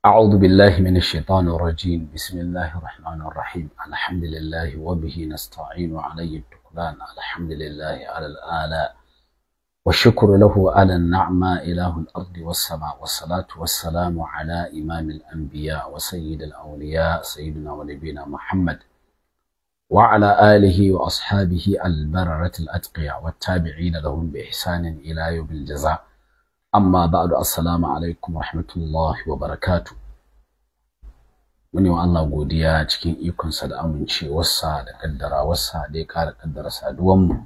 أعوذ بالله من الشيطان الرجيم. بسم الله الرحمن الرحيم. الحمد لله وبه نستعين عليه التكلان. الحمد لله على الآلاء والشكر له على النعمة إله الأرض والسماء، والصلاة والسلام على إمام الأنبياء وسيد الأولياء سيدنا ونبينا محمد وعلى آله وأصحابه البررة الأتقياء والتابعين لهم بإحسان إلى يوم الجزاء. Amma ba'du, assalamu alaikum rahmatullahi wa barakatuh. Muni wa Allah godiya cikin ikonsa da amincewarsa da kaddarawarsa da ya kara kaddara saduwanmu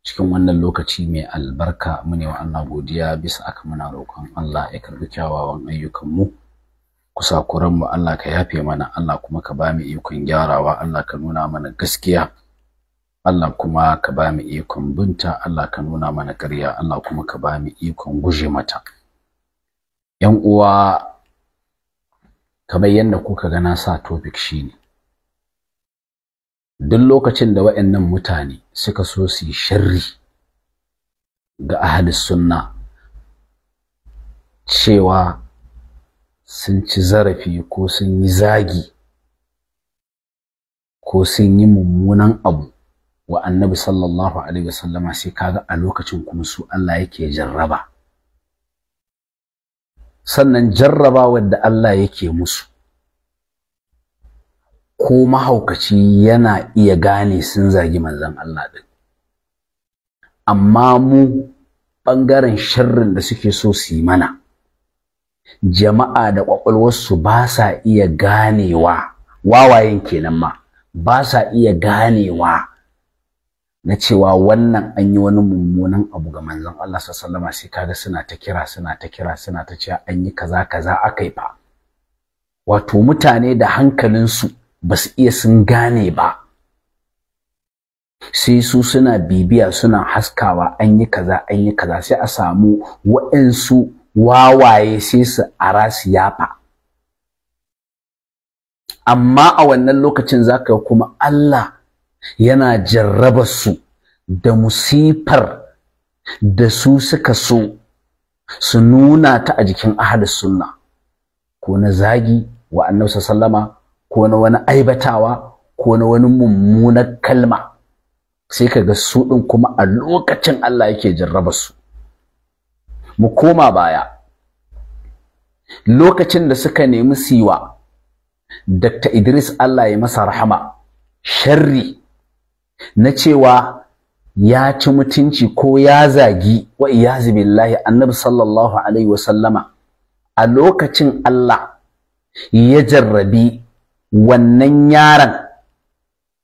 cikin wannan lokaci mai albarka. Muni wa Allah godiya bisa aka muna roƙon Allah ya karbi kyawawan ayyukanmu, kusakuranmu Allah ka yafe mana, Allah kuma ka ba mu ikon gyarawa, Allah ka nuna mana gaskiya, Allah kuma ka ba mu ikon binta, Allah ka nuna mana ƙarya, Allah kuma ka ba mu ikon guje mata. ‘Yan uwa, kamar yadda kuka ga na sa topic shine, duk lokacin da waɗannan mutane suka so su yi sharri ga ahlus sunna cewa sun ci zarafi ko sun yi zagi ko sun yi mummunan abu wa annabi sallallahu alaihi wasallama, sai kaga a lokacin kuma su Allah yake jarraba. Sannan jarrabawar da Allah yake musu, ko mahaukaci yana iya gane sun zagi manzon Allah din, amma mu bangaren sharrin da suke so su yi mana, jama'a da kwakwalwarsu ba sa iya ganewa, wawayen kenan ma ba sa iya ganewa na cewa wannan an yi wani mummunan abu ga manzon Allah sallallahu alaihi wasallam, sai kaga suna ta kira suna ta cewa an yi kaza akai fa. Wato mutane da hankalinsu ba su iya sun gane ba, sai su suna bibiya suna haskawa an yi kaza sai a samu waɗansu wawaye sai su ara su yafa. Amma a wannan lokacin zaka ga kuma Allah yana jarraba su da musifar da su suka so su nuna ta a jikin ahlus sunna, ko na zagi wa annabi sallama, ko na wani aibatawa, ko na wani mummunar kalma, sai kaga su din kuma a lokacin Allah yake jarraba su. Mu koma baya, lokacin da suka nemi siwa Dr. Idris Allah ya masa rahama sharri na cewa ya ci mutunci ko ya zagi wa iyazu billahi annabi sallallahu alaihi wasallama, a lokacin Allah ya jarrabi wannan yaron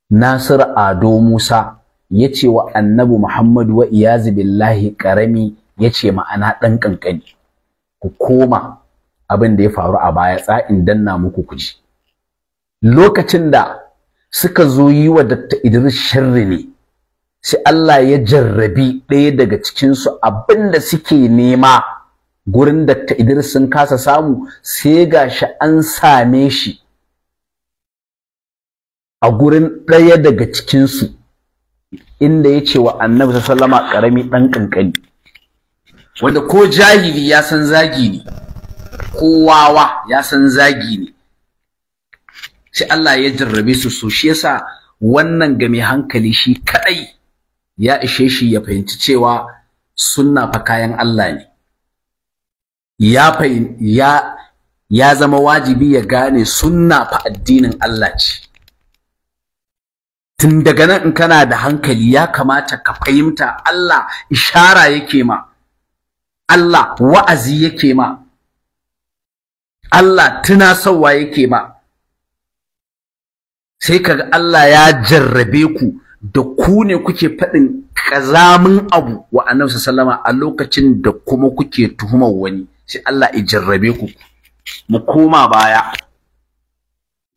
Nasir Ado Musa, ya ce wa annabi Muhammadu wa iyazu billahi karami, ya ce ma'ana ɗan ƙanƙani. Ku koma abin da ya faru a baya, tsa'in danna muku kuji. Lokacin da suka zo yi wa Dr. Idris sharri ne, sai Allah ya jarrabi ɗaya daga cikinsu, abinda suke nema gurin Dr. Idris sun kasa samu, sai gashi an same shi a gurin ɗaya daga cikinsu, inda ya ce wa annabi sallama ƙarami ɗan ƙanƙani, wanda ko jahili ya san zagi ne, ko wawa ya san zagi ne, sai Allah ya jarrabe su. So shi yasa wannan ga mai hankali shi kadai ya ishe shi ya fahimci cewa sunna fa kayan Allah ne. Ya zama wajibi ya gane sunna fa addinin Allah ce. Tun daga nan in kana da hankali ya kamata ka fahimta Allah ishara yake ma, Allah wa'azi yake ma, Allah tunasarwa yake ma. Sai kaga Allah ya jarrabe ku da ku ne kuke faɗin ƙazamin abu wa annabi sallama a lokacin da kuma kuke tuhumar wani, sai Allah ya jarrabe ku. Mu koma baya,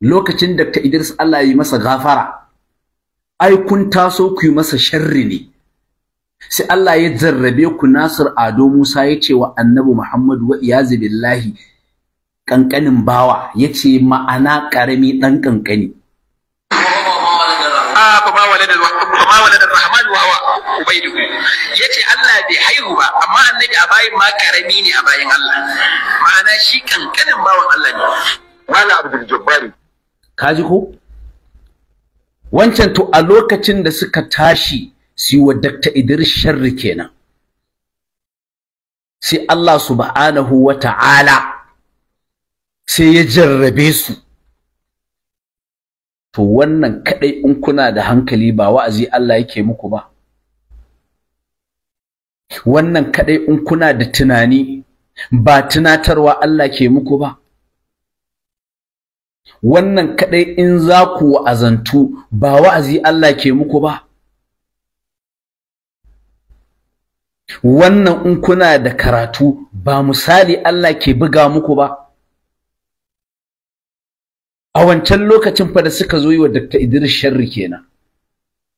lokacin Dr. Idris Allah ya yi masa gafara, ai kun taso ku yi masa sharri ne, sai Allah ya jarrabe ku. Nasir Ado Musa ya ce wa annabi Muhammadu wa iyazu billahi ƙanƙanin bawa, ya ce ma'ana ƙarami ɗan ƙanƙani. فما ولد الرحمن wa ubaidu yace Allah bai haihu ba amma annabi a bayin ma karami ne a bayin Allah, ma'ana shi kankanin bawan Allah ne. Malam Abdul Jabbari kaji ko wancan to a lokacin da suka tashi su wa Dr. Idris sharri kenan, sai Allah subhanahu wa ta'ala sai ya jarrabe su. To wannan kadai in kuna da hankali ba wa'azi Allah yake muku ba? Wannan kadai in kuna da tunani ba tunatarwa Allah ke muku ba? Wannan kadai in za ku wa'azantu ba wa'azi Allah ke muku ba? Wannan in kuna da karatu ba misali Allah ke buga muku ba? A wancan lokacin fa da suka zo yi wa Dr. Idris sharri kenan,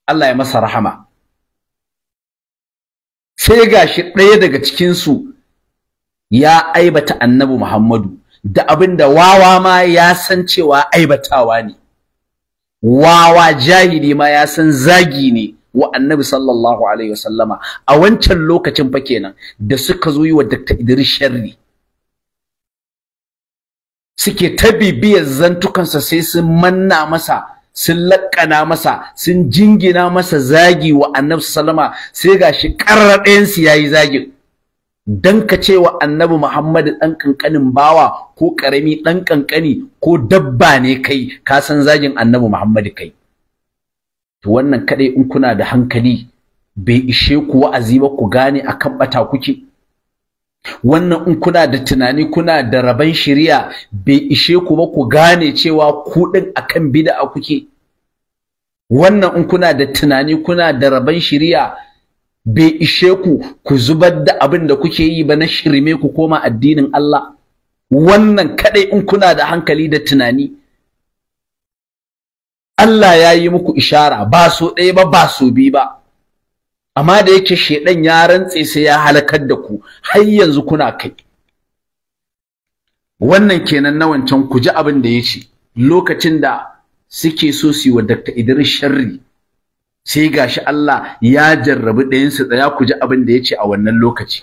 Allah ya masa rahama, sai gashi ɗaya daga cikinsu ya aibata Annabi Muhammadu da abin da wawa ma ya san cewa aibatawa ne, wawa jahili ma ya san zagi ne wa Annabi sallallahu alaihi wasallama. A wancan lokacin fa kenan da suka zo yi wa Dr. Idris sharri, suke ta bibiyar zantukansa sai sun manna masa, sun laƙana masa, sun jingina masa zagi wa Annabi sallama, sai gashi ƙarraɗayansu yayi zagin. Dan ka ce wa Annabi Muhammad ɗan ƙanƙanin bawa ko ƙarami ɗan ƙanƙani ko dabba ne kai, ka san zagin Annabi Muhammad kai. To wannan kaɗai in kuna da hankali bai ishe ku wa'azi ba ku gane akan ɓata kuke? Wannan in kuna da tunani kuna da rabon shari'a bai ishe ku ba ku gane cewa ku din akan bid'a kuke? Wannan in kuna da tunani kuna da rabon shari'a bai ishe ku zubar da abin da kuke yi ba na shirme ku koma addinin Allah? Wannan kadai in kuna da hankali da tunani. Allah ya yi muku ishara ba so ɗaya ba ba so biyu ba, amma da yake shedan ya rantse sai ya halakar da ku, har yanzu kuna kai. Wannan kenan na wancan, ku ji abin da yace lokacin da suke so su yi wa Dr. Idris sharri, sai gashi Allah ya jarrabi ɗayan su. Tsaya ku ji abin da yace a wannan lokaci.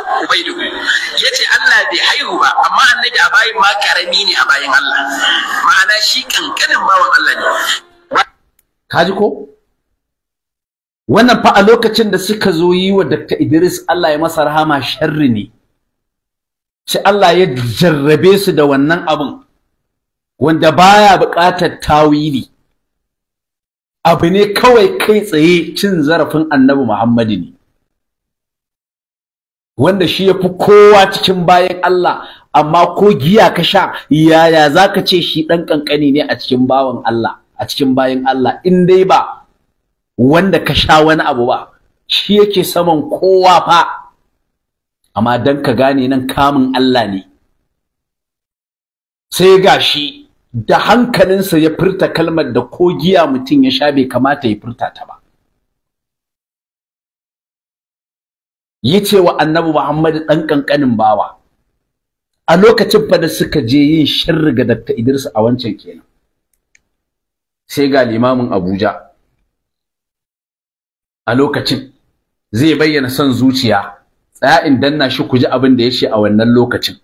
Yace Allah bai haihu ba amma annabi a bayin ma karami ne a bayin Allah, ma'ana shi kankanin bawan Allah ne. Kaji ko? Wannan fa a lokacin da suka zo yi wa Dr. Idris Allah ya masa rahama sharri ne, sai Allah ya jarrabe su da wannan abin wanda baya buƙatar tawili, abu ne kawai kai tsaye cin zarafin Annabi Muhammad ne, wanda shi yafi kowa cikin bayan Allah, amma ko giya ka sha yaya zaka ce shi dan kankani ne a cikin bawan Allah, a cikin bayan Allah, in dai ba wanda ka sha wani abu ba, shi yake saman kowa fa. Amma dan ka gane nan kamun Allah ne, sai gashi da hankalinsa ya furta kalmar da ko giya mutum ya sha bai kamata ya furta ta ba. Yace wa Annabi Muhammad dan kankanin bawa a lokacin fa da suka je yin sharri ga Dr. Idris a wancan kenan. Sai ga limamin Abuja a lokacin zai bayyana son zuciya, tsaya in danna shi ku ji abin da yace a wannan lokacin.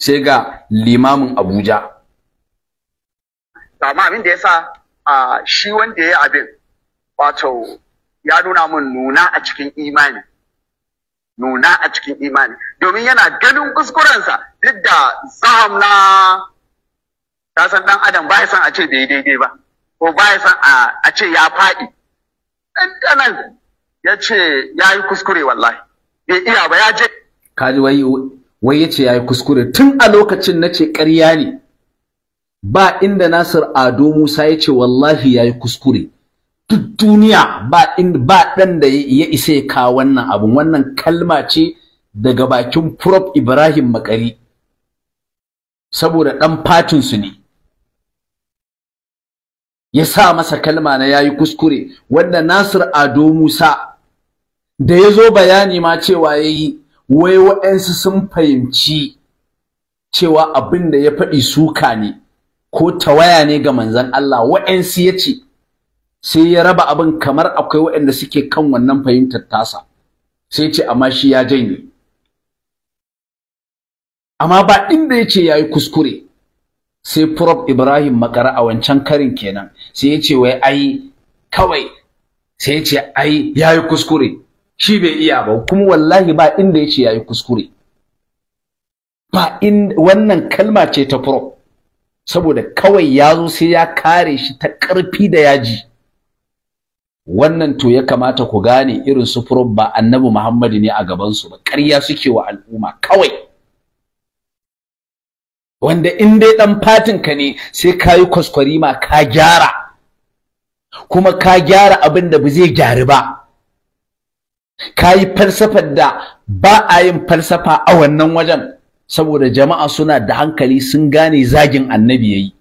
Sai ga limamin Abuja, amma abin da yasa shi wanda yayi abin wato ya nuna mun nuna a cikin imani, nuna a cikin imani, domin yana ganin kuskurensa duk da zaham na san dan adam ba ya san a ce bai daidai ba, ko ba ya san a ce ya faɗi. Dan ya ce ya yi kuskure, wallahi bai iya ba, ya je. Kaji wai ya ce ya yi kuskure, tun a lokacin na ce ƙarya ne, ba inda Nasir Ado Musa ya ce wallahi ya yi kuskure. Duk duniya ba ɗan da ya isa ya kawo wannan abun. Wannan kalma ce daga bakin Prof Ibrahim Makari, saboda ɗan fatinsu ne ya sa masa kalma na yayi kuskure, wanda Nasir Ado Musa da ya zo bayani ma cewa yayi wai waɗansu sun fahimci cewa abin da ya faɗi suka ne, ko tawaya ne ga manzon Allah wa'ansu yace sai ya raba abin kamar akwai waɗanda suke kan wannan fahimtar tasa sai ya ce amma shi ya janye amma ba inda yace yayi kuskure sai Prof Ibrahim Makara a wancan karin kenan sai ya ce wai ai kawai sai ya ce ai yayi kuskure shi bai iya ba kuma wallahi ba inda yace yayi kuskure ba in wannan kalma ce ta Prof saboda kawai ya zo sai ya kare shi ta ƙarfi da yaji wannan to ya kamata ku gane irin su Prof ba Annabi Muhammad ne a gaban su ba ƙarya suke wa al'umma kawai wanda in dai dan fatin ka ne sai kayi kwaskwarima ka gyara kuma ka gyara abin da ba zai gyaru ba kayi falsafar da ba a yin falsafa a wannan wajen saboda jama'a suna da hankali sun gane zagin annabi yayi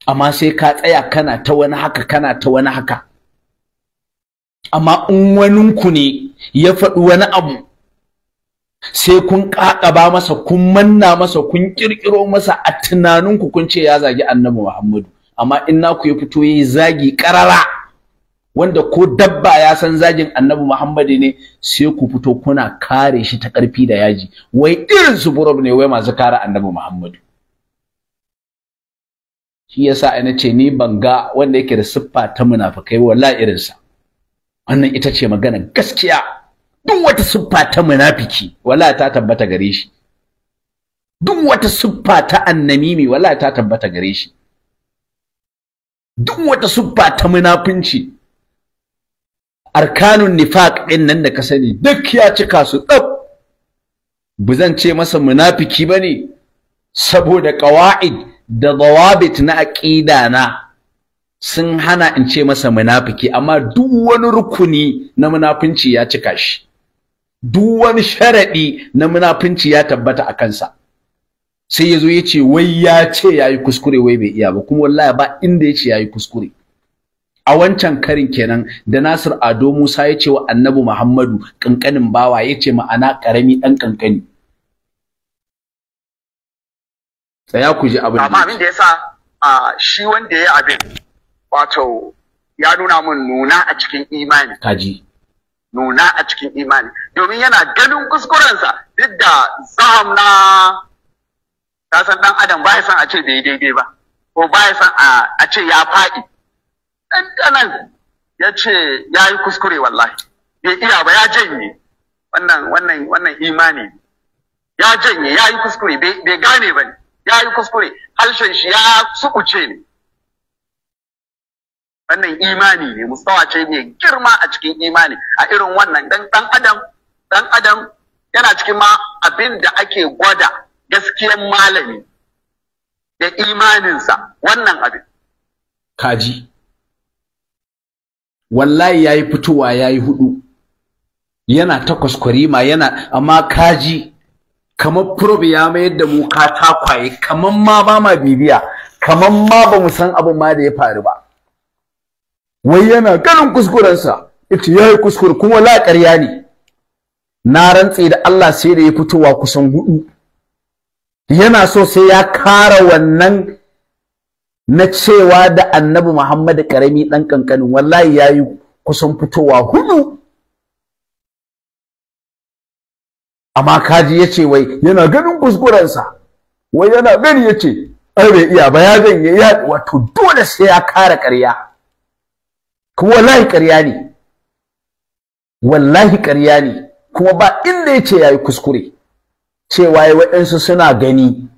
amma sai ka tsaya kana ta wani haka kana ta wani haka amma in waninku ne ya faɗi wani abu sai kun ƙaƙaba masa kun manna masa kun ƙirƙiro masa a tunaninku kun ce ya zagi annabi Muhammadu amma in naku ya fito yayi zagi ƙarara wanda ko dabba ya san zagin annabi Muhammadu ne sai ku fito kuna kare shi ta ƙarfi da yaji wai irin su burub ne wai masu kare annabi Muhammadu shi yasa ina ce ni ban ga wanda yake da siffa ta munafikai wallahi irinsa wannan ita ce magana gaskiya duk wata siffa ta munafiki wallahi ta tabbata gare shi duk wata siffa ta annamimi wallahi ta tabbata gare shi duk wata siffa ta munafinci arkanun nifaq din nan da ka sani duk ya cika su tsaf buzan ce masa munafiki bane saboda qawaid da dawabit na aqida na sun hana in ce masa munafiki amma duk wani rukuni na munafinci ya cika shi duk wani sharadi na munafinci ya tabbata a kansa sai yazo yace wai ya ce yayi kuskure wai bai iya ba kuma wallahi ba inda yace yayi kuskure a wancan karin kenan da Nasir Ado Musa yace wa Annabi Muhammadu kankanin bawa yace ma'ana karami dan kankani tsaya ku ji abin amma abin da yasa shi wanda yayi abin wato ya nuna mun nuna a cikin imani kaji nuna a cikin imani domin yana ganin kuskurensa duk da zaham na kasan dan adam ba ya san a ce bai daidai ba ko ba ya san a ce ya faɗi ɗanɗanan ya ce ya yi kuskure wallahi bai iya ba ya janye wannan imani ya janye ya yi kuskure bai gane ba ne ya yi kuskure harshen shi ya sukuce ne wannan imani ne mustawa ce mai girma a cikin imani a irin wannan dan adam yana cikin ma abin da ake gwada gaskiyan malami da imaninsa wannan abin kaji wallahi yayi fitowa yayi hudu yana ta kwaskwarima yana amma kaji kamar probe ya mayar da mu katakwaye kamar ma ba ma bibiya kamar ma ba mu san abin ma da ya faru ba wai yana ganin kuskurensa ita yayi kuskure kuma la ƙarya ne na rantse da Allah sai da ya fitowa kusan hudu yana so sai ya kara wannan na cewa da Annabi Muhammad karami dan kankanin wallahi yayi kusan fitowa hudu amma kaji yace wai yana ganin kuskurensa wai yana gani yace ai bai iya ba ya ganye ya wato dole sai ya kara ƙarya kuma wallahi ƙarya ne wallahi ƙarya ne kuma ba inda yace yayi kuskure cewa yayi waɗansu suna gani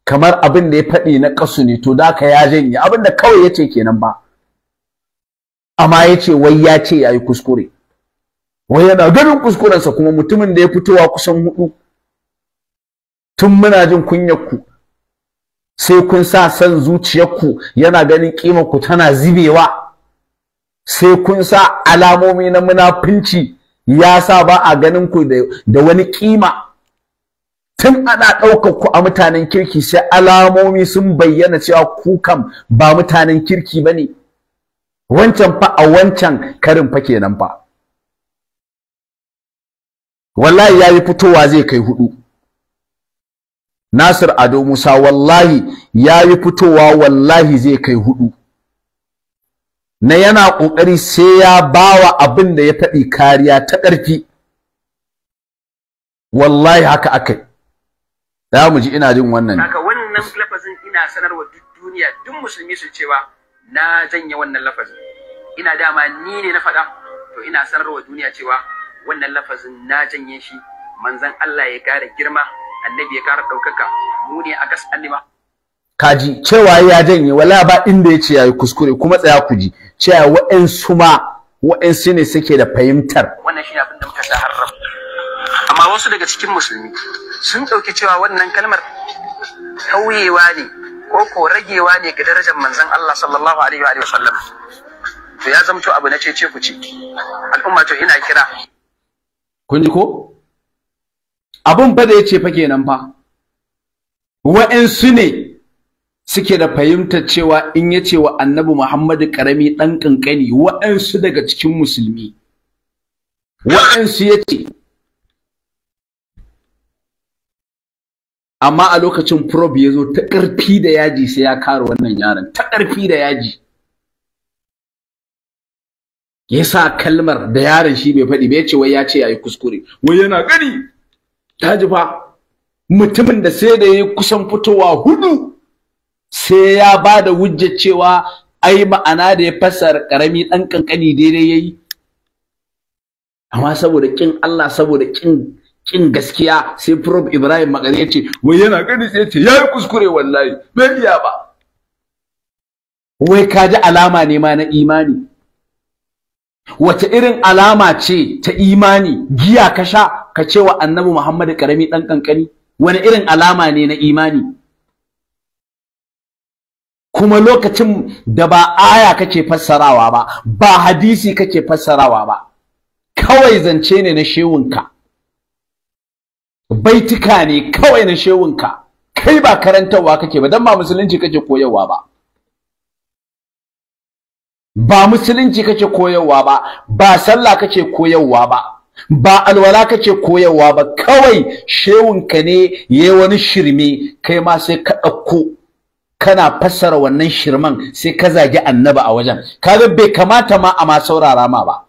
kamar abin da ya faɗi na ƙasu ne to da ka ya janye abin da kawai yace kenan ba amma yace wai ya ce yayi kuskure wai yana ganin kuskurensa kuma mutumin da ya fitowa kusan hudu tun muna jin kunyarku sai kun sa san zuciyarku yana ganin kimar ku tana zibewa sai kun sa alamomi na munafinci ya sa ba a ganin ku da wani kima tun ana ɗaukar ku a mutanen kirki sai alamomi sun bayyana cewa ku kam ba mutanen kirki bane wancan fa a wancan karin fa kenan fa wallahi yayi fitowa zai kai hudu Nasir Ado Musa wallahi yayi fitowa wallahi zai kai 4 na yana kokari sai ya bawa abin da ya faɗi kariya ta ƙarfi. Wallahi haka akai. Da mu ji ina jin wannan. Haka wannan lafazin ina sanarwa duk duniya, duk musulmi su cewa na janye wannan lafazin. Ina dama ni ne na faɗa, to ina sanarwa duniya cewa wannan lafazin na janye shi. Manzon Allah ya ƙara girma, annabi ya ƙara ɗaukaka, mu ne a gas annima. Kaji cewa ya janye, wala ba inda yace yayi kuskure, kuma tsaya ku ji cewa wa'ansu ne suke da fahimtar wannan shi abin da muka sa haram. Amma wasu daga cikin musulmi sun ɗauki cewa wannan kalmar tauyewa ne ko ragewa ne ga darajar manzon Allah sallallahu alaihi wa sallam. To ya zamto abu na cece ku ce. Al'umma to ina kira. Kun ji ko? Abun fa da yace fa kenan fa. Wa'ansu ne suke da fahimtar cewa in yace wa Annabi Muhammadu karami dan kankani, wa'ansu daga cikin musulmi wa'ansu yace. Amma a lokacin prob ya zo ta ƙarfi da yaji sai ya kare wannan yaron, ta ƙarfi da yaji ya sa kalmar da yaron shi bai faɗi bai ce wai ya ce yayi kuskure, wai yana gani ta ji fa mutumin da sai da yayi kusan fitowa 4 sai ya ba da hujjar cewa ai ma'ana da ya fassara karami dan kankani daidai yayi. Amma saboda kin Allah, saboda kin gaskiya, sai Prof Ibrahim Makari ya ce wai yana gani sai ce yayi kuskure, wallahi bai iya ba. Wai ka ji alama ne ma na imani? Wace irin alama ce ta imani? Giya ka sha ka ce wa Annabi Muhammad karami dan kankani? Wani irin alama ne na imani? Kuma lokacin da ba aya kake fassarawa ba, ba hadisi kake fassarawa ba, kawai zance ne na shewunka, baitika ne kawai na shewunka, kai ba karantarwa kake ba, dan ba musulunci kake koyarwa ba, ba musulunci kake koyarwa ba, ba sallah kake koyarwa ba, ba alwala kake koyarwa ba, kawai shewunka ne yayi wani shirme, kai ma sai ka ɗauko kana fassara wannan shirman sai ka zagi Annabi a wajen. Kaga bai kamata ma a ma saurara ma ba.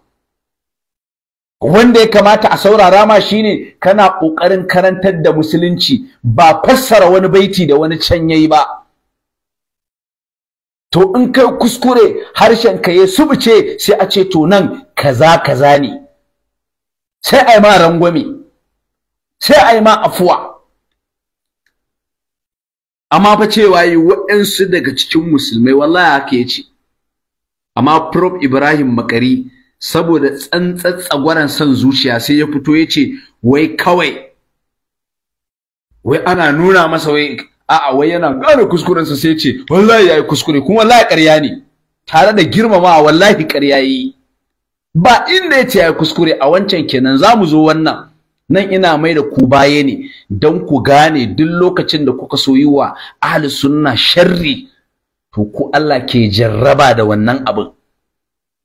Wanda ya kamata a saurara ma shine kana kokarin karantar da musulunci, ba fassara wani baiti da wani can yayi ba. To in kai kuskure harshen ka ya subuce sai a ce to nan kaza kaza ne, sai ai ma rangwame, sai ai ma afuwa. Amma fa cewa yi waɗansu daga cikin musulmai wallahi haka yace. Amma Prof Ibrahim Makari saboda tsantsatsagwaran son zuciya sai ya fito yace wai kawai wai ana nuna masa wai a'a wai yana gane kuskuren sa sai yace wallahi yayi kuskure, kuma wallahi ƙarya ne, tare da girmama wallahi ƙarya yayi. Ba inda yace yayi kuskure a wancan kenan, zamu zo wannan. Nan ina mai da ku baye ne don ku gane duk lokacin da kuka so yi wa ahli sunna sharri, to ku Allah ke jarraba da wannan abin,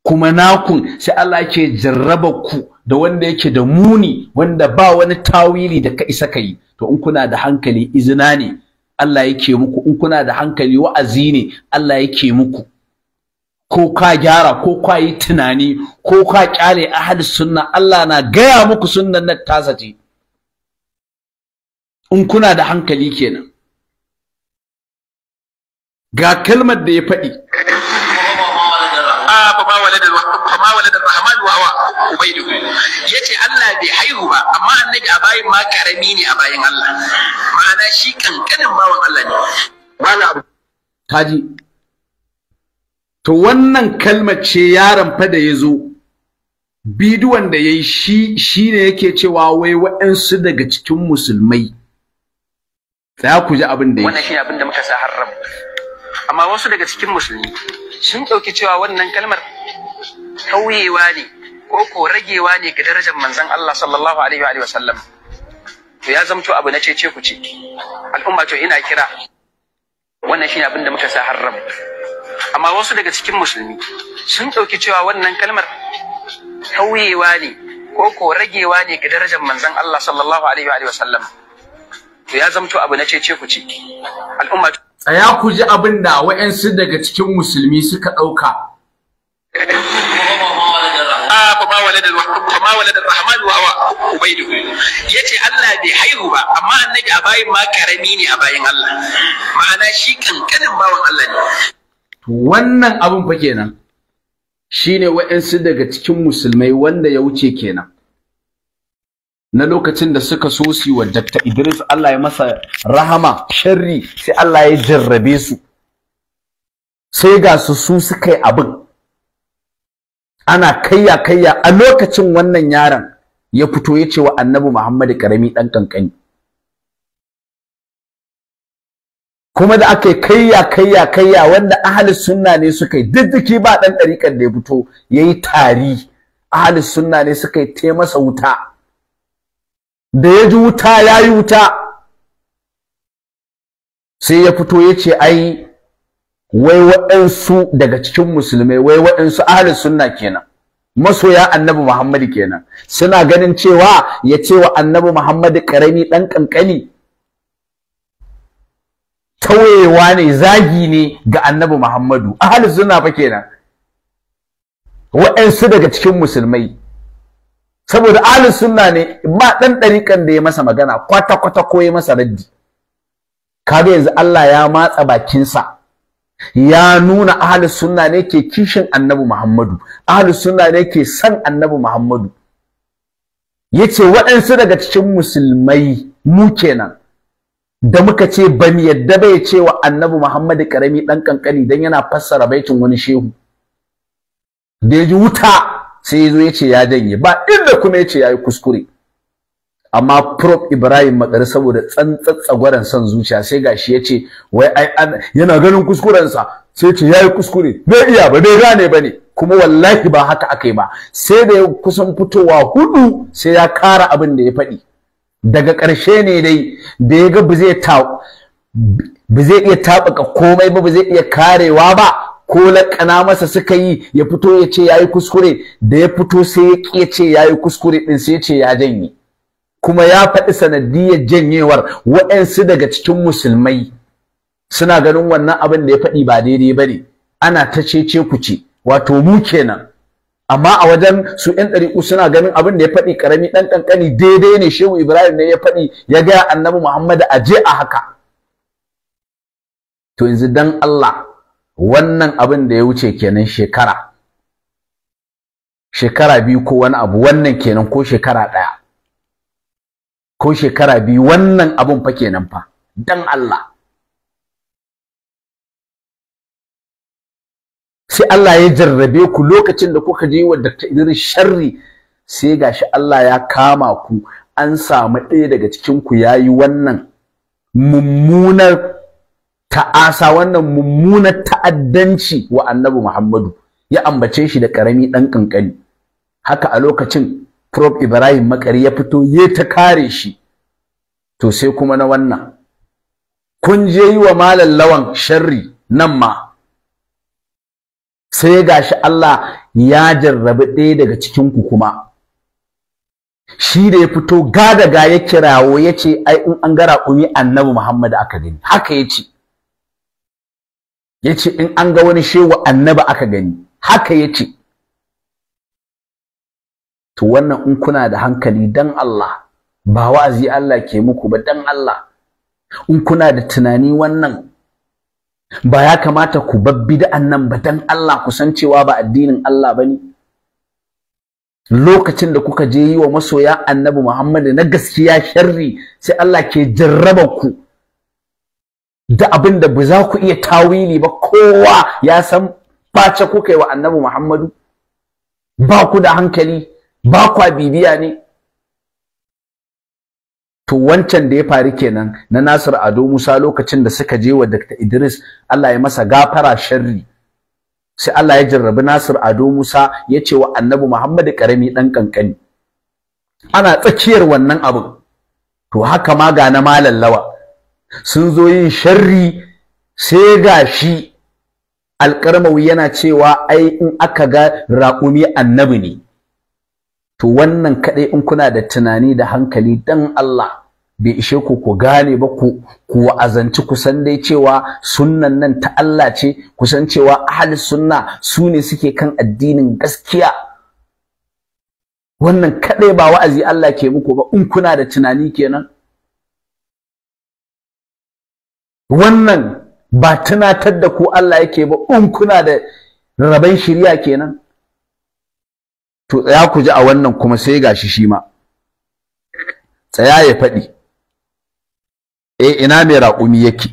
kuma nakun sai Allah ke jarraba ku da wanda yake da muni, wanda ba wani tawili da ka isa kai. To in kuna da hankali izina ne Allah yake muku, in kuna da hankali wa'azi ne Allah yake muku. Ko ka gyara ko ka yi tunani ko ka kyale ahli sunna, Allah na gaya muku sunnan nan tasa ce, in kuna da hankali kenan. Ga kalmar da ya faɗi, yace Allah bai haihu ba, amma annabi a bayin ma karami ne a bayin Allah, ma'ana shi kankanin bawan Allah ne. Malam kaji, to wannan kalmar ce yaron fa da yazo bidiyon da yayi shi ne yake cewa wai waɗansu daga cikin musulmai, za ku ji abin da yake. Wannan shi abin da muka sa haram. Amma wasu daga cikin musulmi sun ɗauki cewa wannan kalmar tauyewa ne ko ragewa ne ga darajar manzon Allah sallallahu alaihi wa sallam. To ya zamto abu na cece ku ce. Al'umma to ina kira, wannan shi abin da muka sa haram. Amma wasu daga cikin musulmi sun ɗauki cewa wannan kalmar tauyewa ne ko ragewa ne ga darajar manzon Allah sallallahu alaihi wa sallam. To to ya zamto abu na cece ku ce al'umma. Tsaya ku ji abin da wa'ansu daga cikin musulmi suka ɗauka. Fama walad ar-rahman wa huwa ubayduhu, yace Allah bai haihu ba amma annabi a bayin ma karami ne a bayin Allah, ma'ana shi kankanin bawan Allah ne. Wannan abin fa kenan shine wa'ansu daga cikin musulmai wanda ya wuce kenan na lokacin da suka so su wa Dr. Idris Allah ya masa rahama sharri, sai Allah ya jarrabe su, sai ga su suka yi abin ana kayya a lokacin wannan yaron ya fito ya ce wa Annabi Muhammad karami dan kankani, kuma da aka kayya wanda ahli sunna ne suka yi diddiki ba dan dariƙar da ya fito yayi tari, ahli sunna ne suka yi te masa wuta, da ya ji wuta yayi wuta sai ya fito ya ce ai wai waɗansu daga cikin musulmai, wai waɗansu ahli sunna kenan, masoya Annabi Muhammad kenan, suna ganin cewa ya ce wa Annabi Muhammad karami dan kankani tawayewa ne, zagi ne ga Annabi Muhammadu. Ahli sunna fa kenan waɗansu daga cikin musulmai, saboda ahli sunna ne ba dan ɗariƙan da ya masa magana kwata ko ya masa raddi. Kaga yanzu Allah ya matsa bakinsa, ya nuna ahli sunna ne ke kishin Annabi Muhammadu, ahli sunna ne ke san Annabi Muhammadu. Yace waɗansu daga cikin musulmai mu kenan da muka ce ban yadda bai ce wa Annabi Muhammadu karami dan kankani dan yana fassara baitin wani shehu, da ya ji wuta sai ya zo ya ce ya janye, ba inda kuma ya ce ya yi kuskure. Amma Prof Ibrahim Makari saboda tsantsatsagwaran son zuciya sai gashi ya ce wai ai yana ganin kuskurensa, sai ce ya yi kuskure, bai iya ba, bai gane ba ne, kuma wallahi ba haka aka yi ba, sai da ya kusan fitowa hudu sai ya kara abin da ya faɗi. Daga ƙarshe ne dai da ya ga ba zai iya taɓuka komai ba, ba zai iya karewa ba, ko laƙana masa suka yi ya fito ya ce ya yi kuskure, da ya fito sai ya ƙi ya ce ya yi kuskure ɗin, sai ya ce ya janye. Kuma ya faɗi sanadiyar janyewar waɗansu daga cikin musulmai suna ganin wannan abin da ya faɗi ba daidai ba ne, ana ta cece kuce, wato mu kenan. Amma a wajen su ƴan ɗariƙu suna ganin abin da ya faɗi ƙarami ɗan ƙanƙani daidai ne, Shehu Ibrahim ne ya faɗi ya gaya Annabi Muhammad a je a haka. To yanzu dan Allah wannan abin da ya wuce kenan shekara biyu ko wani abu, wannan kenan ko shekara ɗaya ko shekara biyu, wannan abun fa kenan fa, dan Allah. Sai Allah ya jarrabe ku lokacin da kuka je wa Dr. Idris sharri, sai gashi Allah ya kama ku, an samu ɗaya daga cikin ku yayi wannan mummunar ta'asa, wannan mummunar ta'addanci wa Annabi Muhammadu, ya ambace shi da karami dan kankani. Haka a lokacin Prof Ibrahim Makari ya fito ya ta kare shi. To sai kuma na wannan kun je yi wa Malam Lawan sharri nan ma, sai gashi Allah ya jarrabi ɗaya daga cikin ku kuma, shi da ya fito ga ya kirawo ya ce ai in an ga raƙumi Annabi Muhammad aka gani, haka ya ce in an ga wani shehu Annabi aka gani, haka ya ce. To wannan in kuna da hankali dan Allah, ba wa'azi Allah ke muku ba dan Allah, in kuna da tunani wannan ba ya kamata ku bar bid'an nan ba dan Allah, ku san cewa ba addinin Allah bane. Lokacin da kuka je yi wa masoya Annabi Muhammad na gaskiya sharri, sai Allah ke jarraba ku da abin da ba za ku iya tawili ba, kowa ya san bace kuka yi wa Annabi Muhammadu, ba ku da hankali, ba kwa bibiya ne. To wancan da ya faru kenan na Nasir Ado Musa lokacin da suka je wa Dr. Idris Allah ya masa gafara sharri, sai Allah ya jarrabi Nasir Ado Musa ya ce wa Annabi Muhammad karami dan kankani. Ana tsakiyar wannan abin, to haka ma ga na Malam Lawa sun zo yin sharri, sai gashi Alƙarmawi yana cewa ai in aka ga raƙumi Annabi ne. To wannan kaɗai in kuna da tunani da hankali dan Allah, bai ishe ku gane ba ku wa'azanci kusan dai cewa sunnan nan ta Allah ce, kusan cewa ahli sunna su ne suke kan addinin gaskiya. Wannan kadai ba wa'azi Allah ke muku ba in kuna da tunani kenan. Wannan ba tunatar da ku Allah yake ba in kuna da raban shiriya kenan. To tsaya ku ji a wannan kuma sai gashi shi ma tsaya ya faɗi. Ina mai raƙumi yake,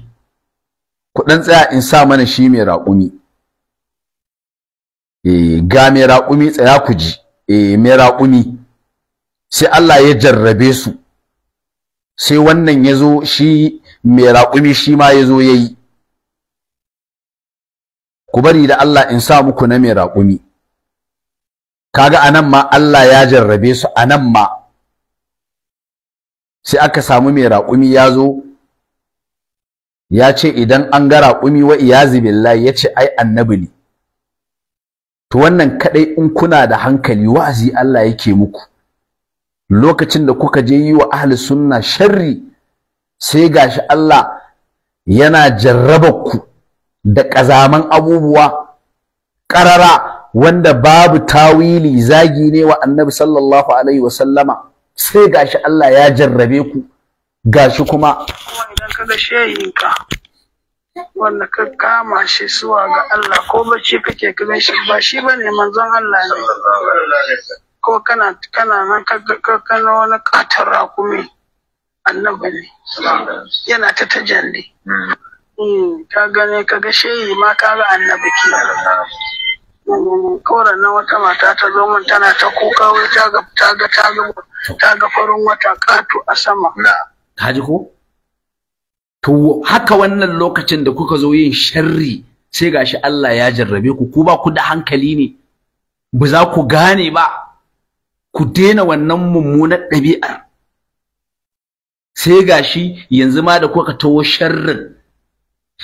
ku ɗan tsaya in sa mana shi mai raƙumi. Ga mai raƙumi, tsaya ku ji. Mai raƙumi sai Allah ya jarrabe su, sai wannan ya zo shi mai raƙumi shi ma ya zo ya yi. Ku bari da Allah in sa muku na mai raƙumi. Kaga anan ma Allah ya jarrabe su, anan ma sai aka samu mai raƙumi ya zo ya ce idan an ga raƙumi wa iyazi billahi, ya ce ai annabi ne. To wannan kadai in kuna da hankali wa'azi Allah yake muku. Lokacin da kuka je yi wa ahli sunna sharri, sai gashi Allah yana jarraba ku da ƙazaman abubuwa ƙarara wanda babu tawili, zagi ne wa annabi sallallahu alaihi wasallama. Sai gashi Allah ya jarrabe ku, gashi kuma idan kaga sheyinka wanda ka kama shi zuwa ga Allah ko bacci kake kaga shi ba shi bane manzon Allah ne, ko kana nan kana wani katar rakumi annabi ne yana ta tajalli. Ka gane kaga sheyi ma kaga annabi ke. Kawai nan wata mata ta zo min tana ta kuka wai ta ga farin wata ƙato a sama. Ka ji ko? To haka wannan lokacin da kuka zo yin sharri sai gashi Allah ya jarrabe ku ba ku da hankali ne, ba za ku gane ba, ku daina wannan mummunar ɗabi'ar. Sai gashi yanzu ma da kuka tawo sharrin,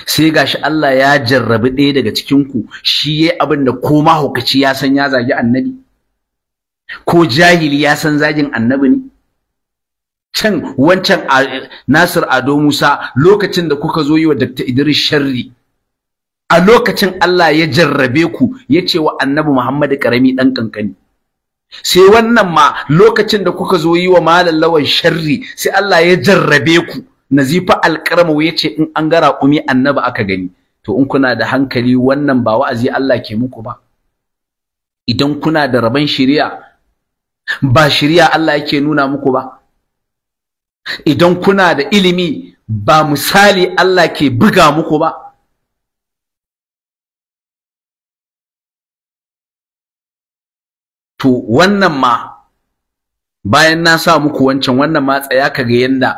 sai gashi Allah ya jarrabi ɗaya daga cikin ku, shi yayi abin da ko mahaukaci ya san ya zagi annabi, ko jahili ya san zagin annabi ne. Can wancan Nasir Ado Musa lokacin da kuka zo yi wa Dr. Idris sharri, a lokacin Allah ya jarrabe ku, ya ce wa annabi Muhammad karami dan kankani. Sai wannan ma lokacin da kuka zo yi wa Malam Lawan sharri, sai Allah ya jarrabe ku. Nazifa Alƙaramawi ya ce in an ga raƙumi annabi aka gani. To in kuna da hankali wannan ba wa'azi Allah ke muku ba? Idan kuna da rabon shari'a, ba shari'a Allah yake nuna muku ba? Idan kuna da ilimi, ba misali Allah ke buga muku ba? To wannan ma bayan na sa muku wancan, wannan ma tsaya kaga yanda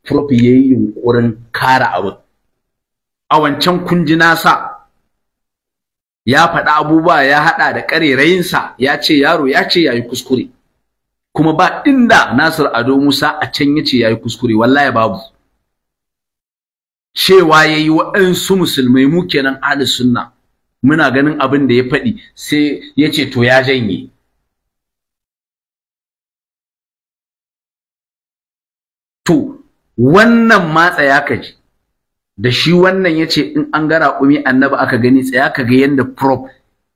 Prof yayi yunkurin kare abu. A wancan kun ji nasa ya faɗa abubuwa, ya haɗa da ƙarerayinsa, ya ce yaro ya ce yayi kuskure. Kuma ba inda Nasir Ado Musa a can yace yayi kuskure, wallahi babu. Cewa yayi waɗansu musulmai mu kenan ahli sunna muna ganin abin da ya faɗi, sai yace to ya janye. To wannan ma tsaya ka ji, da shi wannan yace in an ga raƙumi annabi aka gani, tsaya ka ga yanda Prof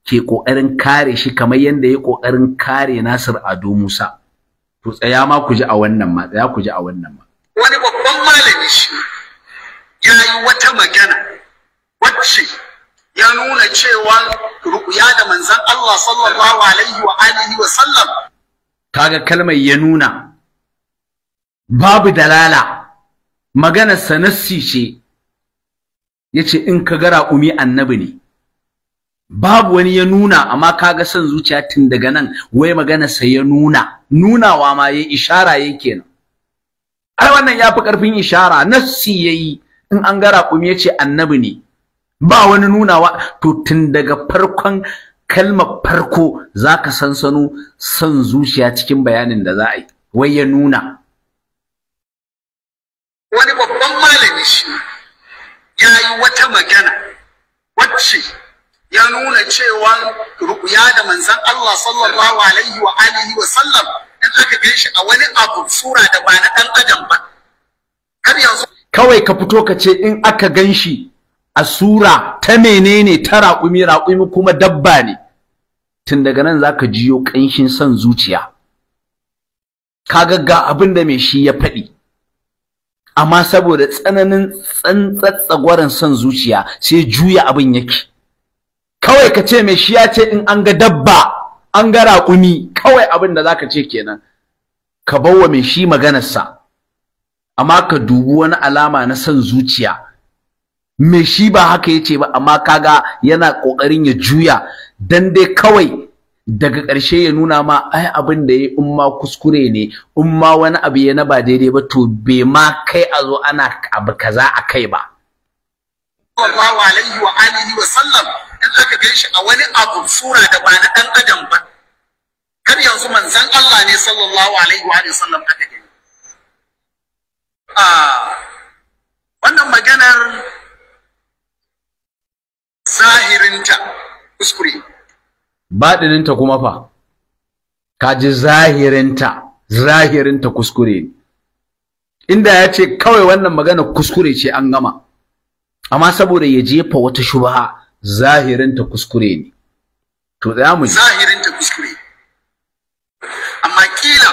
ke ƙoƙarin kare shi kamar yanda ya ƙoƙarin kare Nasir Ado Musa. To tsaya ma ku ji a wannan ma, tsaya ku ji a wannan ma. Wani babban malami shi ya yi wata magana wacce ya nuna cewa ruƙuya da manzon Allah sallallahu alaihi wa alihi wa sallam. Kaga kalmar ya nuna babu dalala, maganar sanassi ce, yace in ka ga raƙumi annabi ne. Babu wani ya nuna, amma kaga son zuciya tun daga nan wai magana sai ya nunawa ma yayi ishara yake kenan. Ai wannan yafi karfin ishara, nassi yayi in an ga raƙumi yace annabi ne. Ba wani nunawa, to tun daga farkon kalmar farko zaka sansano son zuciya cikin bayanin da za a yi. Wai ya nuna. Wani babban malami shi ya yi wata magana wacce ya nuna cewa ruƙuya da manzon Allah sallallahu alaihi wa alihi wa sallam in aka gan shi a wani abu sura da ba na ɗan adam ba, har yanzu kawai ka fito ka ce in aka ganshi a sura ta menene ta raƙumi kuma dabba ne, tun daga nan zaka jiyo ƙanshin son zuciya. Kaga ga abin da mai shi ya faɗi, amma saboda tsananin tsantsatsagwaran son zuciya sai juya abin yake. Kawai ka ce mai shi ya ce in an ga dabba an ga raƙumi, kawai abin da zaka ce kenan, ka bawa mai shi maganarsa, amma ka dubi wani alama na son zuciya. Mai shi ba haka yace ba, amma kaga yana ƙoƙarin ya juya dan dai kawai daga ƙarshe ya nuna ma ai abin da yayi in ma kuskure ne, in ma wani abu ya na ba daidai ba, to bai ma kai a zo ana abu kaza a kai ba. sallallahu alaihi wa alihi wa sallam in aka ganshi a wani abu sura da ba na dan adam ba, kar yanzu manzon Allah ne sallallahu alaihi wa alihi wa sallam aka gani. Wannan maganar zahirinta kuskure, baɗininta kuma fa kaji zahirinta kuskure. Inda ya ce kawai wannan magana kuskure ce an gama, amma saboda ya jefa wata shubha, zahirinta kuskure ne. To tsaya mu ji zahirinta kuskure, amma kila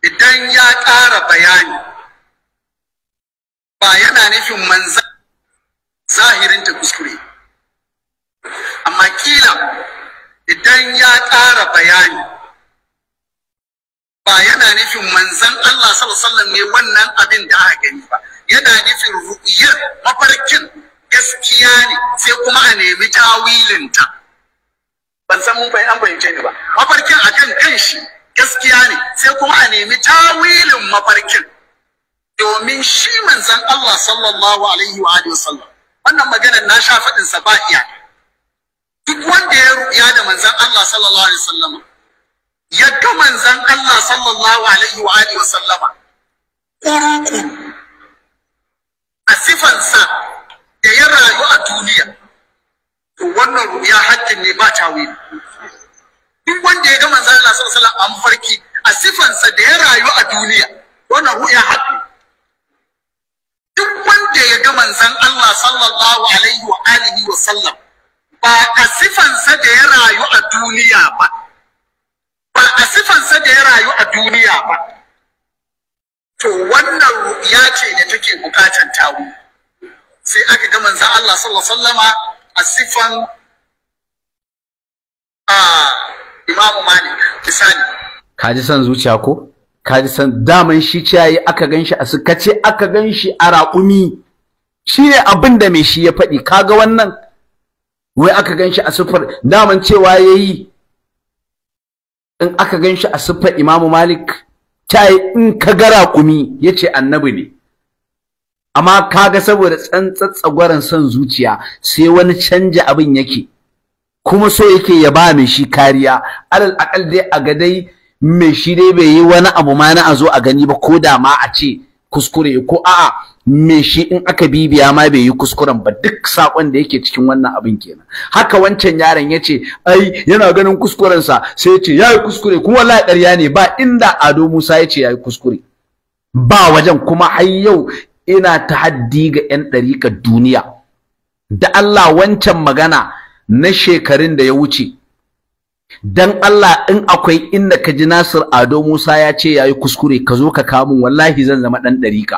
idan ya ƙara bayani ba yana nufin manzan zahirinta kuskure, amma kila idan ya ƙara bayani ba yana nufin manzan Allah sallallahu alaihi wasallam ne wannan abin da aka gani ba, yana nufin ru'yar mafarkin gaskiya ne sai kuma a nemi tawilinta. Ban san mun an fahimce ni ba. Mafarkin akan kanshi gaskiya ne sai kuma a nemi tawilin mafarkin, domin shi manzan Allah sallallahu alaihi wa alihi wasallam wannan maganar na sha faɗin sa ba iya. Duk wanda ya ru'ya da manzan Allah sallallahu alaihi wasallam ya ga manzan Allah sallallahu alaihi wa alihi wasallama ƙuruƙu a sifansa da ya rayu a duniya, to wannan ru'ya haƙƙin ne ba tawili. Duk wanda ya ga manzan Allah sallallahu alaihi wasallam a mafarki a sifansa da ya rayu a duniya, wannan ru'ya haƙƙi. Duk wanda ya ga manzan Allah sallallahu alaihi wa alihi wasallam ba a sifansa da ya rayu a duniya ba, ba a sifansa da ya rayu a duniya ba, to wannan ru'ya ce da take bukatan tawo. Sai aka ga manzon Allah sallallahu alaihi wasallama a sifan Imam Malik misali. Kaji san zuciya ko? Kaji san daman shi ce yayi aka ganshi a kace aka ganshi a raƙumi. Shine abin da mai shi ya faɗi. Kaga wannan wai aka ganshi a sifar daman cewa yayi in aka ganshi a sifar Imam Malik tayi in ka ga raƙumi yace annabi ne. Amma kaga saboda tsantsatsagwaran son zuciya sai wani canja abin yake, kuma so yake ya ba mai shi kariya. Alal akal dai a ga dai mai shi dai bai yi wani abu ma na a zo a gani ba, ko da ma a ce kuskure ko a'a mai shi in aka bibiya ma bai yi kuskuren ba. Duk sakon da yake cikin wannan abin kenan. Haka wancan yaron yace ai yana ganin kuskuren sa sai yace yayi kuskure, kuma wallahi ƙarya ne, ba inda Ado Musa yace yayi kuskure ba wajen. Kuma har yau ina tahaddi ga 'yan ɗariƙar duniya da Allah, wancan magana na shekarun da ya wuce, dan Allah in akwai inda ka ji Nasir Ado Musa ya ce yayi kuskure ka zo ka kawo min, wallahi zan zama ɗan ɗariƙa.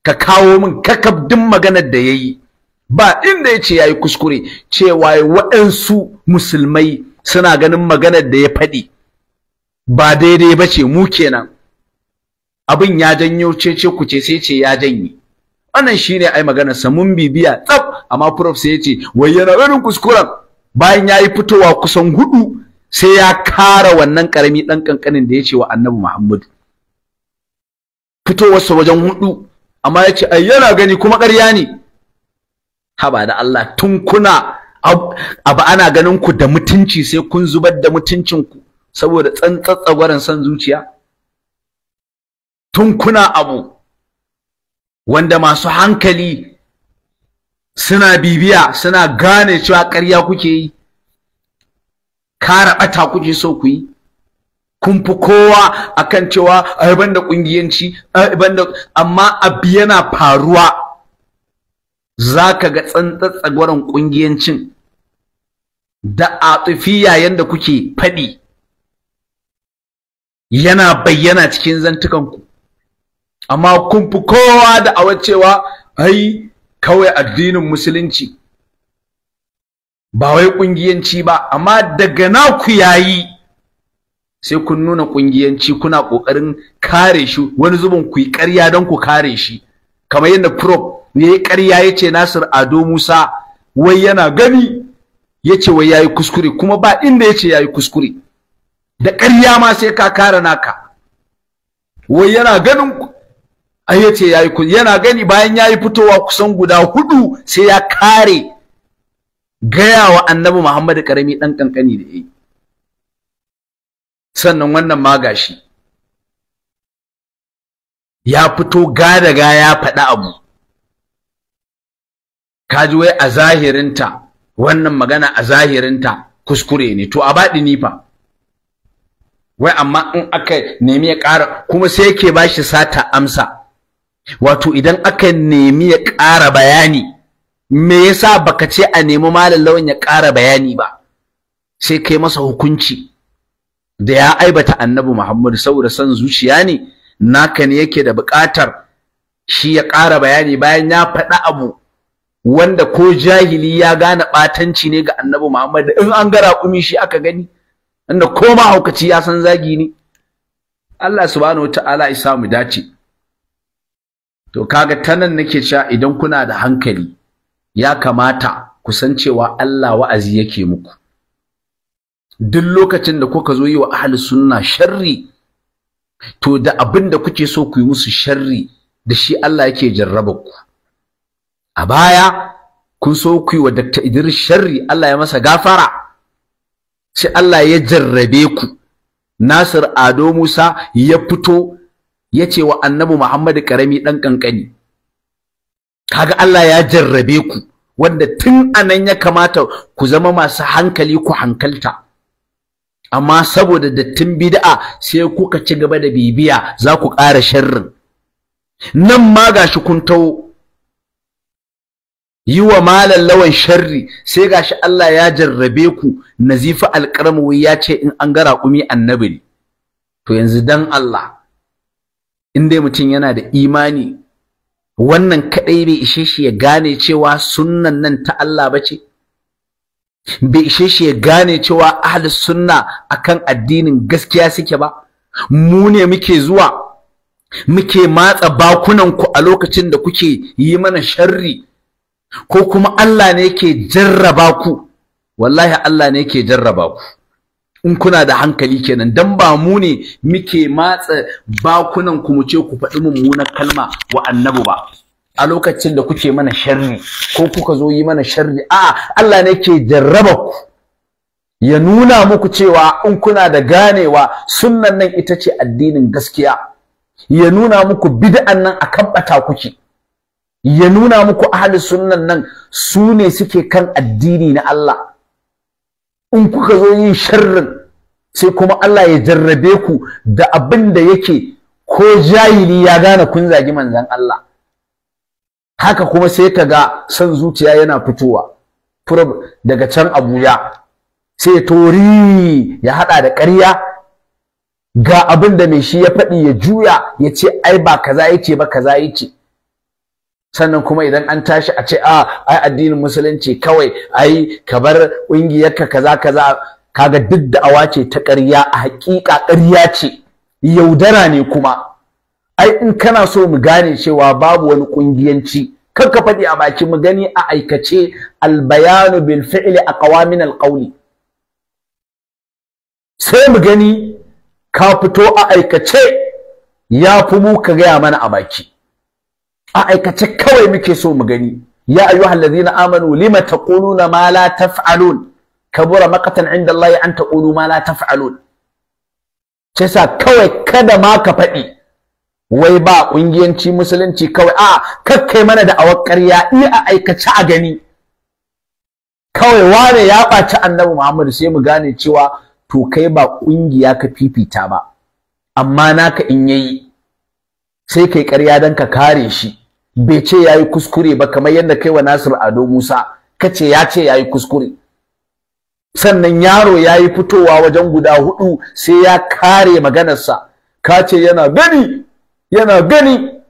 Ka kawo min kakabdin maganar da yayi, ba inda yace yayi kuskure. Cewa waɗansu musulmai suna ganin maganar da ya faɗi ba daidai ba ce, mu kenan abin ya janyo cece kuce sai ce ya janye. Wannan shine ai maganar sa, mun bibiya tsaf. Amma prof sai yace wai yana ganin kuskuren, bayan yayi fitowa kusan 4 sai ya kara wannan karami dan kankanin da yace wa Annabi Muhammad, fitowar sa wajen 4, amma yace ai yana gani kuma ƙarya ne. Haba da Allah, tun kuna abu ana ganin ku da mutunci sai kun zubar da mutuncin ku saboda tsantsatsagwaran san zuciya. Tun kuna abu wanda masu hankali suna bibiya suna gane cewa ƙarya kuke yi, kara ɓata kuke so ku yi. kun fi kowa akan cewa ai banda kungiyanci banda, amma abu yana faruwa zaka ga tsantsatsagwaran kungiyancin da atifiya yanda kuke faɗi yana bayyana cikin zantukanku, amma kun fi kowa da awacewa ai kawai addinin musulunci ba wai kungiyanci ba, amma daga naku yayi sai kun nuna kungiyanci, kuna kokarin kare shi, wani zubin ku yi ƙarya don ku kare shi, kamar yadda prof yayi ƙarya yace Nasir Ado Musa wai yana gani yace wai yayi kuskure, kuma ba inda yace yayi kuskure, da ƙarya ma sai ka kare naka. Wai yana ganin ai yace yayi, yana gani bayan yayi fitowa kusan guda 4 sai ya kare gaya wa Annabi Muhammad karami dan kankani da yayi. Sannan wannan ma gashi ya fito gadaga ya faɗi abu, kaji wai a zahirinta wannan magana a zahirinta kuskure ne, to a baɗini fa wai amma in aka nemi ya ƙara kuma sai yake bashi sata amsa. Wato idan aka nemi ya ƙara bayani, me yasa baka ce a nemi Malam Lawan ya ƙara bayani ba, sai kai masa hukunci da ya aibata Annabi Muhammad saboda san zuciya ne naka ne yake da buƙatar shi ya ƙara bayani bayan ya faɗi abu wanda ko jahili ya gane ɓatanci ne ga Annabi Muhammad, in an ga raƙumi shi aka gani, inda ko mahaukaci ya san zagi ne. Allah subhanahu wataala ya sa mu dace. To kaga ta nan nake cewa idan kuna da hankali ya kamata ku san cewa Allah wa'azi yake muku. Duk lokacin da kuka zo yi wa ahli sunna sharri, to da abin da kuke so ku yi musu sharri da shi Allah yake jarraba ku. A baya kun so ku yi wa Dr. Idris sharri, Allah ya masa gafara, sai Allah ya jarrabe ku. Nasir Ado Musa ya fito ya ce wa Annabi Muhammad karami dan kankani. Kaga Allah ya jarrabe ku, wanda tun anan ya kamata ku zama masu hankali ku hankalta, amma saboda dattin bid'a sai kuka ci gaba da bibiya za ku ƙara sharrin. Nan ma gashi kun tawo yi wa Malam Lawan sharri, sai gashi Allah ya jarrabe ku. Nazifa Alƙarmawi ya ce in an ga raƙumi annabi ne. To yanzu dan Allah, in dai mutum yana da imani, wannan kadai bai ishe shi ya gane cewa sunnan nan ta Allah bace? Bai ishe shi ya gane cewa ahlus sunna akan addinin gaskiya suke ba? Mu ne muke zuwa muke matsa bakunan ku a lokacin da kuke yi mana sharri, ko kuma Allah ne yake jarraba ku? Wallahi Allah ne yake jarraba ku, in kuna da hankali kenan, dan ba mu ne muke matsa bakunan ku mu ce ku faɗi mummunar kalma wa Annabi ba a lokacin da kuke mana sharri ko kuka zo yi mana sharri. A'a, Allah ne yake jarraba ku ya nuna muku cewa in kuna da ganewa sunnan nan ita ce addinin gaskiya, ya nuna muku bid'an nan akan bata kuke, ya nuna muku ahli sunnan nan su ne suke kan addini na Allah. In kuka zo yin sharrin sai kuma Allah ya jarrabe ku da abin da yake ko jahili ya gane kun zagi manzon Allah. Haka kuma sai kaga son zuciya yana fitowa daga can Abuja, sai tori ya hada da ƙarya, ga abin da mai shi ya faɗi ya juya ya ce ai ba kaza yace ba kaza yace. Sannan kuma idan an tashi a ce ai addinin musulunci kawai ai ka bar ƙungiyarka kaza kaza, kaga duk da'awa ce ta ƙarya, a haƙiƙa ƙarya ce, yaudara ne kuma. Ai in kana so mu gane cewa babu wani ƙungiyanci, kar ka faɗi a baki, mu gani a aikace. Albayanu bil fi'li aqwa min alqawli. Sai mu gani ka fito a aikace, ya fi mu ka gaya mana a baki. A aikace kawai muke so mu gani. Ya ayyuhal ladhina amanu lima taquluna ma la taf'alun, kabura maqatan 'inda Allah an taqulu ma la taf'alun. Sai sa kawai kada ma ka faɗi wai ba ƙungiyanci musulunci kawai, kakkai mana da awar ƙarya, ni a aikace a gani. Kawai wane ya ɓaci Annabi Muhammad sai mu gane cewa to kai ba kungiya ka fifita ba, amma naka in yayi sai kai ƙarya dan ka kare shi, bai ce yayi kuskure ba kamar yadda kai wa Nasir Ado Musa kace ya ce yayi kuskure. Sannan yaro yayi fitowa wajen guda 4 sai ya kare maganarsa, ka ce yana gani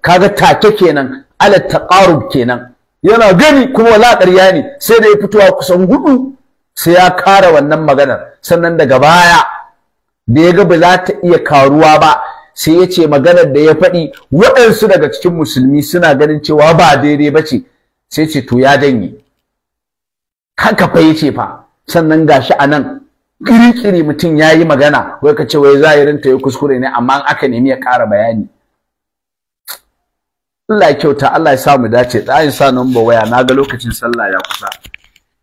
kaga take kenan, ala taqarub kenan, yana gani kuma wala ƙarya ne, sai da ya fitowa kusan 4 sai ya kare wannan maganar. Sannan daga baya da ya ga ba za ta iya karuwa ba sai ya ce maganar da ya faɗi waɗansu daga cikin musulmi suna ganin cewa ba daidai ba ce, sai ce to ya janye. Haka fa ya ce fa. Sannan gashi a nan ƙiri-ƙiri mutum ya yi magana wai ka ce wai zahirin ta yi kuskure ne, amma aka nemi ya ƙara bayani. Allah ya kyauta, Allah ya sa mu dace. Tsayin sa number waya, na ga lokacin sallah ya kusa.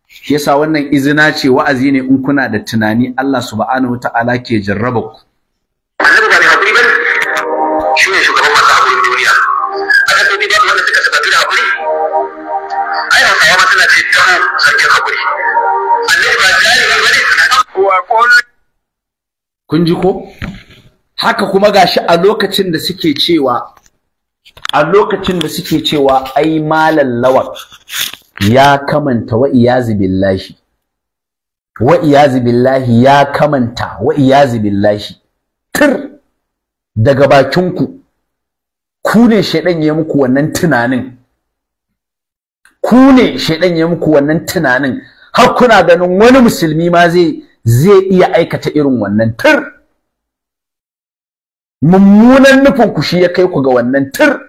Shi yasa wannan izina ce, wa'azi ne in kuna da tunani Allah subhanahu wata'ala ke jarraba ku. Annabi ba mai hakuri bane, shi ne shugaban masu hakurin duniya. A kan dobi babu wanda suka sabatu da hakuri. Ai Hausawa ma suna ce damo sarkin hakuri. Annabi ba jahili bane, wa qul. Kun ji ko? Haka kuma gashi a lokacin da suke cewa ai malan lawan ya kamanta wa iyazi billahi ya kamanta wa iyazi billahi. Tir daga bakinku, ku ne shedan ya muku wannan tunanin, har kuna ganin wani musulmi ma zai iya aikata irin wannan. Tir mummunan nufin ku shi ya kai ku ga wannan. Tir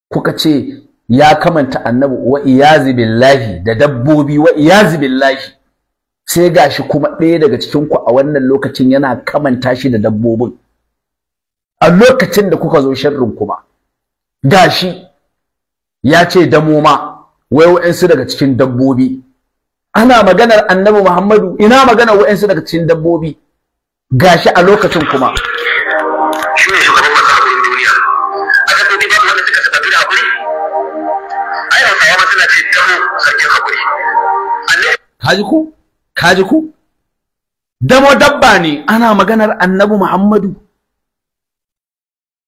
kuka ce ya kamanta annabi wa iyazi billahi da dabbobi, wa iyazi billahi. Sai gashi kuma ɗaya daga cikin ku a wannan lokacin yana kamanta shi da dabbobin, a lokacin da kuka zo sharrin kuma gashi ya ce damoma wai wa'ansu daga cikin dabbobi. Ana maganar annabi Muhammadu, ina maganar wa'ansu daga cikin dabbobi, gashi a lokacin kuma shi ne shugaban masu hakurin duniya. A kan dobi babu wanda suka sabatu da hakuri. Ai Hausawa ma suna ce damo sarkin hakuri. Kaji ku? Damo dabba ne, ana maganar annabi Muhammadu.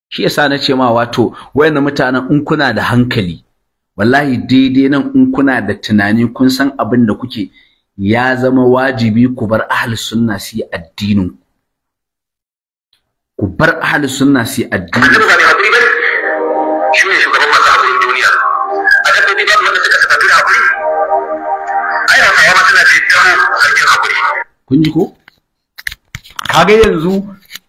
Shi yasa na ce ma wato wayannan mutanen in kuna da hankali, wallahi daidai nan in kuna da tunani kun san abin da kuke, ya zama wajibi ku bar ahlus sunna su yi addinin ku. Bar ahlus sunna su yi addinin. Annabi ba mai hakuri bane, shi ne shugaban masu hakurin duniya. A kan dobi babu wanda suka sabatu da hakuri. Ai Hausawa ma suna ce damo sarkin hakuri. Kun ji ko? Kaga yanzu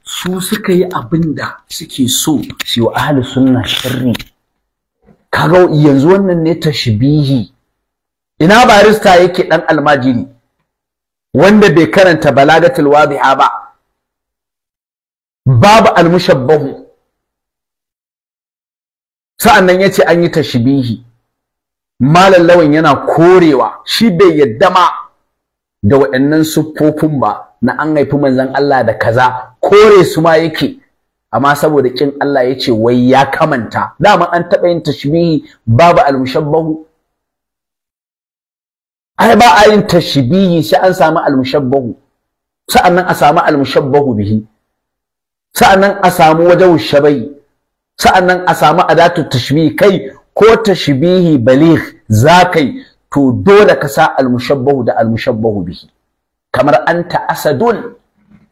su suka yi abin da suke so su yi ahlus sunna sharri. Kaga yanzu wannan ne tashbihi. Ina barista yake dan almajiri wanda bai karanta balagatul wadiha ba, babu almushabbahu, sa'annan yace an yi tashbihi. Malam lawan yana korewa, shi bai yadda ma da waɗannan siffofin ba na an haifi manzon Allah da kaza, kore su ma yake. Amma saboda kin Allah yace wai ya kamanta. Dama an taɓa yin tashbihi babu almushabbahu? Ai ba a yin tashbihi sai an samu almushabbahu, sa'annan a samu almushabbahu bihi, sa'annan a samu wajhu shabai, sa'annan a samu adatu tashbihi. Kai ko tashbihi baligh zakai to dole ka sa almushabbahu da almushabbahu bihi. Kamar anta asadun,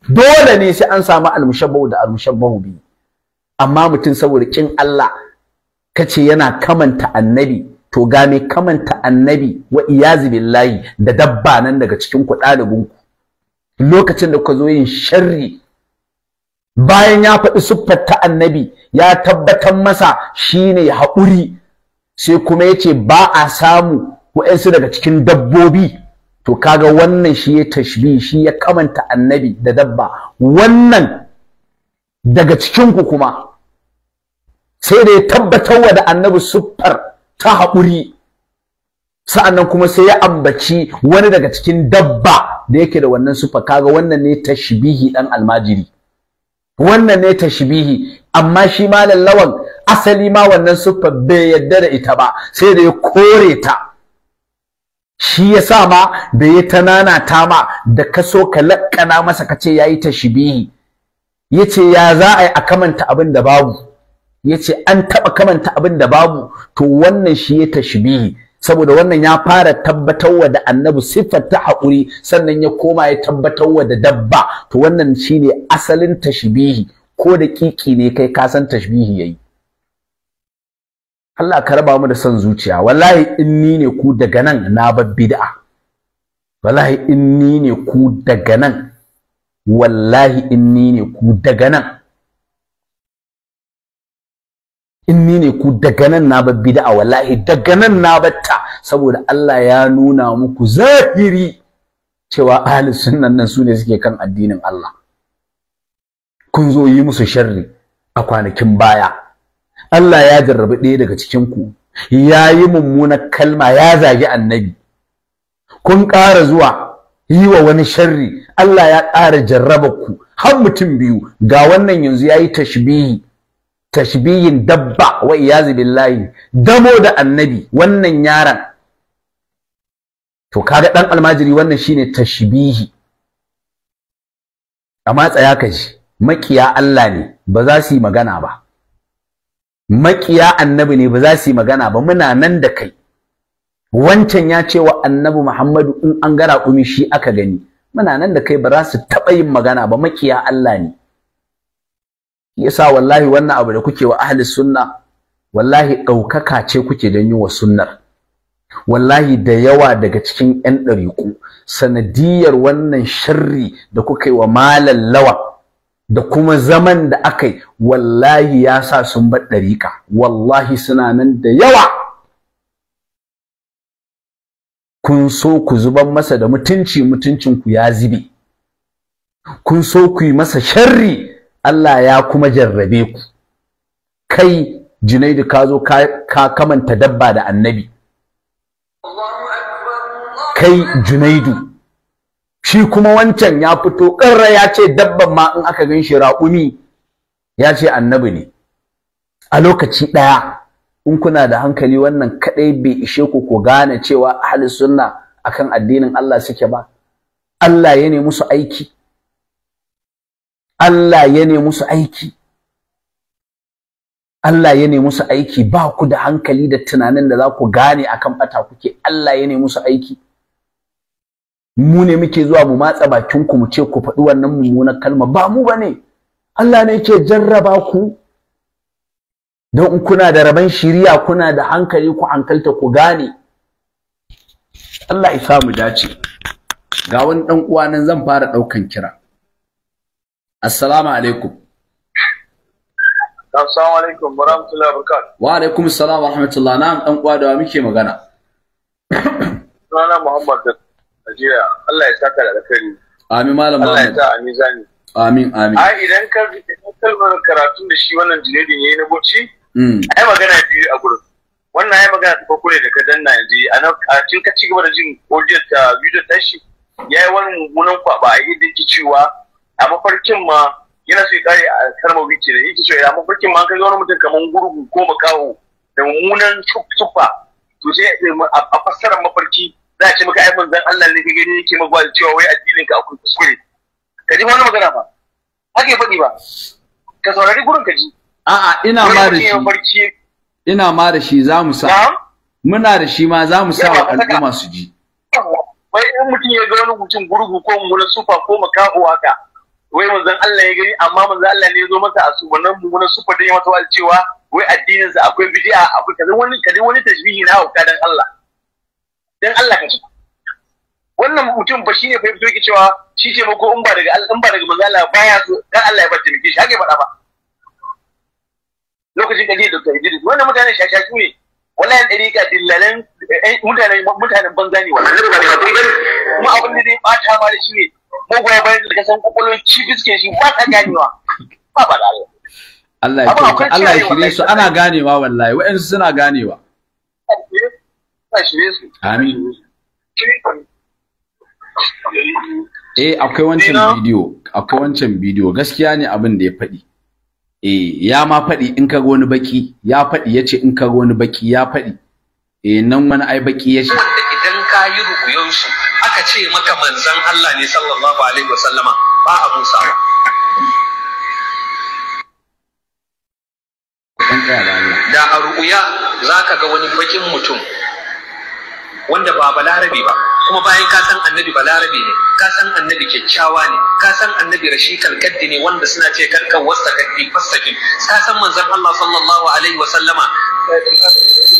dole ne sai an samu almushabbahu da almushabbahu bihi. Amma mutum saboda kin Allah kace yana kamanta annabi, to ga me kamanta annabi wa iyazi billahi da dabba nan daga cikin ku ɗalibin ku, lokacin da kuka zo yin sharri bayan ya faɗi siffar ta annabi ya tabbatar masa shine haƙuri, sai kuma yace ba a samu wa'ansu daga cikin dabbobi. To kaga wannan shi ya tashbih, shi ya kamanta annabi da dabba. Wannan daga cikin ku kuma sai da ya tabbatar wa da annabi siffar ta haƙuri, sa'annan kuma sai ya ambaci wani daga cikin dabba da yake da wannan siffa. Kaga wannan ne tashbihi dan almajiri, wannan ne tashbihi. Amma shi malam lawan asali ma wannan siffa bai yadda da ita ba, sai da ya kore ta. shi yasa ma da ya tanana ta ma da kaso ka lakkana masa kace yayi tashbihi yace ya za a yi a kamanta abin da babu, yace an taba kamanta abin da babu, to wannan shi ya tashbihi, saboda wannan ya fara tabbatarwa da annabi siffar ta haƙuri sannan ya koma ya tabbatarwa da dabba, to wannan shine asalin tashbihi, ko da kiki ne kai ka san tashbihi yayi. Allah ka raba mu da son zuciya. Wallahi in ni ne ku daga nan na bar bid'a, wallahi in ni ne ku daga nan, wallahi in ni ne ku daga nan, in ni ne ku daga nan na bar bid'a, wallahi daga nan na batta, saboda Allah ya nuna muku zahiri cewa ahli sunnan nan sune suke kan addinin Allah. Kun zo yi musu sharri a kwanakin baya, Allah ya jarrabi ɗaya daga cikin ku ya yi mummunar kalma, ya zagi annabi, kun ƙara zuwa yi wa wani sharri, Allah ya ƙara jarraba ku har mutum biyu, ga wannan yanzu ya yi tashbihin dabba wa iyazu billahi, damo da annabi wannan yaron. To kaga dan almajiri wannan shine tashbihi. Amma tsaya ka ji, makiya Allah ne ba za su yi magana ba, makiya annabi ne ba za su yi magana ba, muna nan da kai. Wancan ya ce wa annabi Muhammadu in an gara kumi shi aka gani, muna nan da kai, ba za su taɓa yin magana ba, makiya Allah ne. Yasa wallahi wannan abu da kuke wa ahli sunna, wallahi ɗaukaka ce kuke don yi wa sunnar. Wallahi da yawa daga cikin 'yan ɗariƙu sanadiyar wannan sharri da kuka yi wa malam Lawan da kuma zaman da aka yi, wallahi ya sa sun bar ɗariƙa, wallahi suna nan da yawa. Kun so ku zuban masa da mutunci, mutuncinku ya zube. Kun so ku yi masa sharri, Allah ya kuma jarrabe ku. Kai Junaidu ka zo ka kamanta dabba da annabi. Kai Junaidu, shi kuma wancan ya fito ƙarra ya ce dabban ma in aka gan shi raƙumi, ya ce annabi ne. A lokaci ɗaya, in kuna da hankali wannan kaɗai bai ishe ku ku gane cewa ahli sunna akan addinin Allah suke ba. Allah ya ne musu aiki. Allah ya ne musu aiki. Allah ya ne musu aiki, ba ku da hankali da tunanin da za ku gane akan bata kuke. Allah ya ne musu aiki. Mu ne muke zuwa mu matsa bakin ku mu ce ku faɗi wannan mummunar kalma, ba mu bane. Allah ne yake jarraba ku. Don in kuna da rabon shiriya, kuna da hankali, ku hankalta ku gane. Allah ya sa mu dace. Ga wani dan uwa nan zan fara daukan kira. Assalamu alaikum. Assalamu alaikum wa rahmatullahi wa barakatuh. Wa alaikum assalam wa rahmatullahi. Na'am dan uwa da muke magana. Sunana Muhammad Najeriya. Allah ya saka da alkhairi. Amin malam Muhammad. Allah ya sa amizani. Amin amin. Ai idan ka kalmar karatun da shi wannan jinedin yayi na Bauchi, ai magana biyu a gurin. Wannan ai magana ta farko ne da ka danna yanzu. A cikin ka ci gaba da jin audio ta video ta shi, yayi wani mummunan kwaba a inda yake cewa a mafarkin ma yana so ya kare a karma wiki da yake cewa a mafarkin ma ka ga wani mutum kaman gurgu ko makaho da mummunan tsufa, to sai a fassarar mafarki za a ce maka ai manzon Allah ne ka gani yake magana cewa wai addinin ka akwai kuskure. Ka ji wannan magana ba haka ya faɗi ba, ka saurari gurin ka ji. A'a ina ma da shi za mu sa, muna da shi ma za mu sa wa al'umma su ji. Wai in mutum ya ga wani mutum gurgu ko mummunan sufa ko makaho haka, wai manzon Allah ya gani, amma manzon Allah ne ya zo masa a su wannan mummunan sufa da ya masa wani cewa wai addinin sa akwai bid'a, akwai kaza wani tashbihi na hauka dan Allah. Dan Allah ka ci. Wannan mutum ba shine fa fito yake cewa shi ce mako in ba daga manzon Allah baya so dan Allah ya bar taimake shi, haka ya faɗa ba. Lokacin da Dr. Idris wannan mutane shashashu ne. Wallahi dariƙa dillalan mutanen banza ne wallahi. Kuma abin da zai bata ma da shi ne magoya bayan da kasan kokolon cibiske shi ba ta ganewa. Ba da Allah. Allah ya shirye su, ana ganewa wallahi, waɗansu suna ganewa. Amin. Akwai wancan bidiyo gaskiya ne abin da ya faɗi. Ya ma faɗi in ka ga wani baki, ya faɗi yace in ka ga wani baki ya faɗi. Nan wani ai baki yace. Idan ka yi ru'uyansu aka ce maka manzon Allah ne sallallahu alaihi wasallama ba a musa. Da a ru'uya za ka ga wani bakin mutum wanda ba balarabe ba, kuma bayan ka san annabi balarabe ne, ka san annabi kyakkyawa ne, ka san annabi rashikal kaddi ne wanda suna ce karkan wasta kaddi fastakin, ka san manzon Allah sallallahu alaihi wa sallama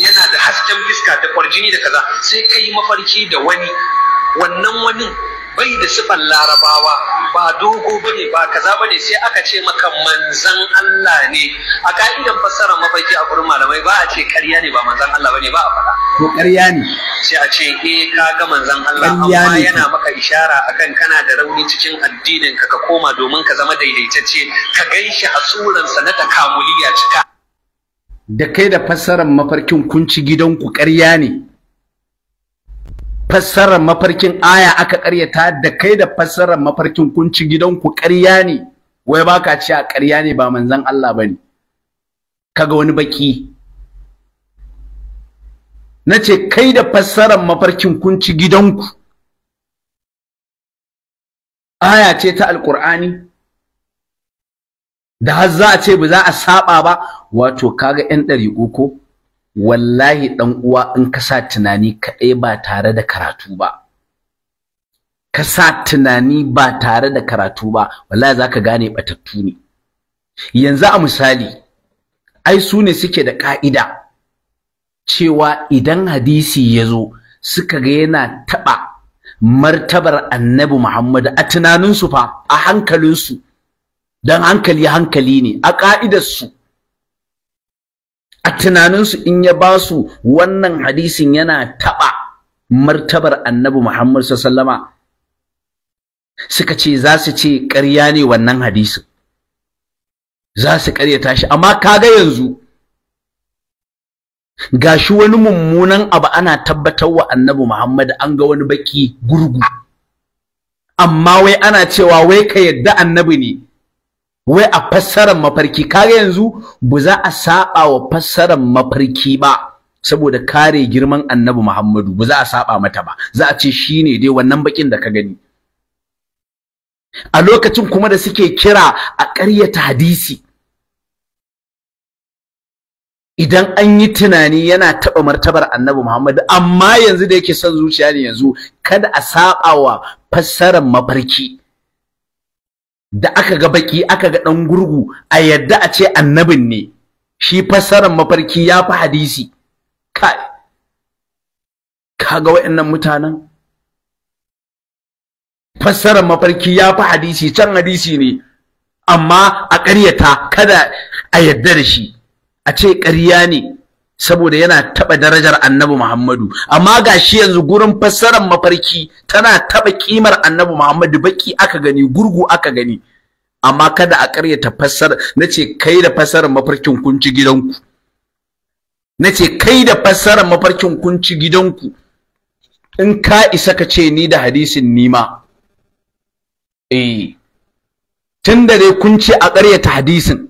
yana da hasken fiska da kwarjini da kaza, sai kai mafarki da wani, wannan wani bai da sifan larabawa, ba dogo bane ba kaza bane, sai aka ce maka manzon Allah ne. A ka'idan fassarar mafarki a gurin malamai ba a ce ƙarya ne ba manzon Allah bane, ba a faɗa ko ƙarya ne, sai a ce ka ga manzon Allah amma yana maka ishara akan kana da rauni cikin addinin ka koma domin ka zama daidaitacce, ka ganshi a suransa na takamuliya cika. Da kai da fassarar mafarkin kun ci gidanku ƙarya ne. Fassarar mafarkin aya aka ƙaryata, da kai da fassarar mafarkin kun ci gidanku ƙarya ne. Wai baka ce a ƙarya ne ba manzon Allah bane. Kaga wani baki, nace kai da fassarar mafarkin kun ci gidanku, aya ce ta alqur'ani da har za a ce ba za a saba ba. Wato kaga ƴan ɗari'u ko wallahi dan uwa, in ka sa tunani kaɗai ba tare da karatu ba, ka sa tunani ba tare da karatu ba, wallahi zaka gane batattu ne. Yanzu a misali, ai su ne suke da ka'ida cewa idan hadisi ya zo suka ga yana taɓa martabar annabi Muhammad, a tunaninsu fa, a hankalinsu, don hankali ne, a ƙa'idarsu, a tunaninsu in ya ba su wannan hadisin yana taɓa martabar annabi Muhammad sallama, suka ce za su ce ƙarya ne wannan hadisin, za su ƙaryata shi. Amma kaga yanzu gashi wani mummunan abu ana tabbatar wa annabi Muhammad, an ga wani baki gurgu, amma wai ana cewa wai ka yadda annabi ne, wai a fassarar mafarki. Kaga yanzu ba za a saba wa fassarar mafarki ba saboda kare girman annabi Muhammadu, ba za a saba mata ba, za a ce shine dai wannan bakin da ka gani. A lokacin kuma da suke kira a ƙaryata hadisi, idan an yi tunani yana taɓa martabar annabi Muhammad, amma yanzu da yake son zuciya ne, yanzu kada a saba wa fassarar mafarki. Da aka ga baki, aka ga ɗan gurgu, a yadda a ce annabin ne, shi fassarar mafarki ya fi hadisi. Kai, kaga waɗannan mutanen, fassarar mafarki ya fi hadisi, can hadisi ne, amma a ƙaryata, kada a yadda da shi, a ce ƙarya ne saboda yana taɓa darajar annabi Muhammadu. Amma ga shi yanzu gurin fassarar mafarki tana taɓa ƙimar annabi Muhammadu, baki aka gani, gurgu aka gani, amma kada a ƙaryata fassara. Nace kai da fassarar mafarkin kun ci gidanku, nace kai da fassarar mafarkin kun ci gidanku. In ka isa ka ce ni da hadisin nima, tunda dai kun ce a ƙaryata hadisin,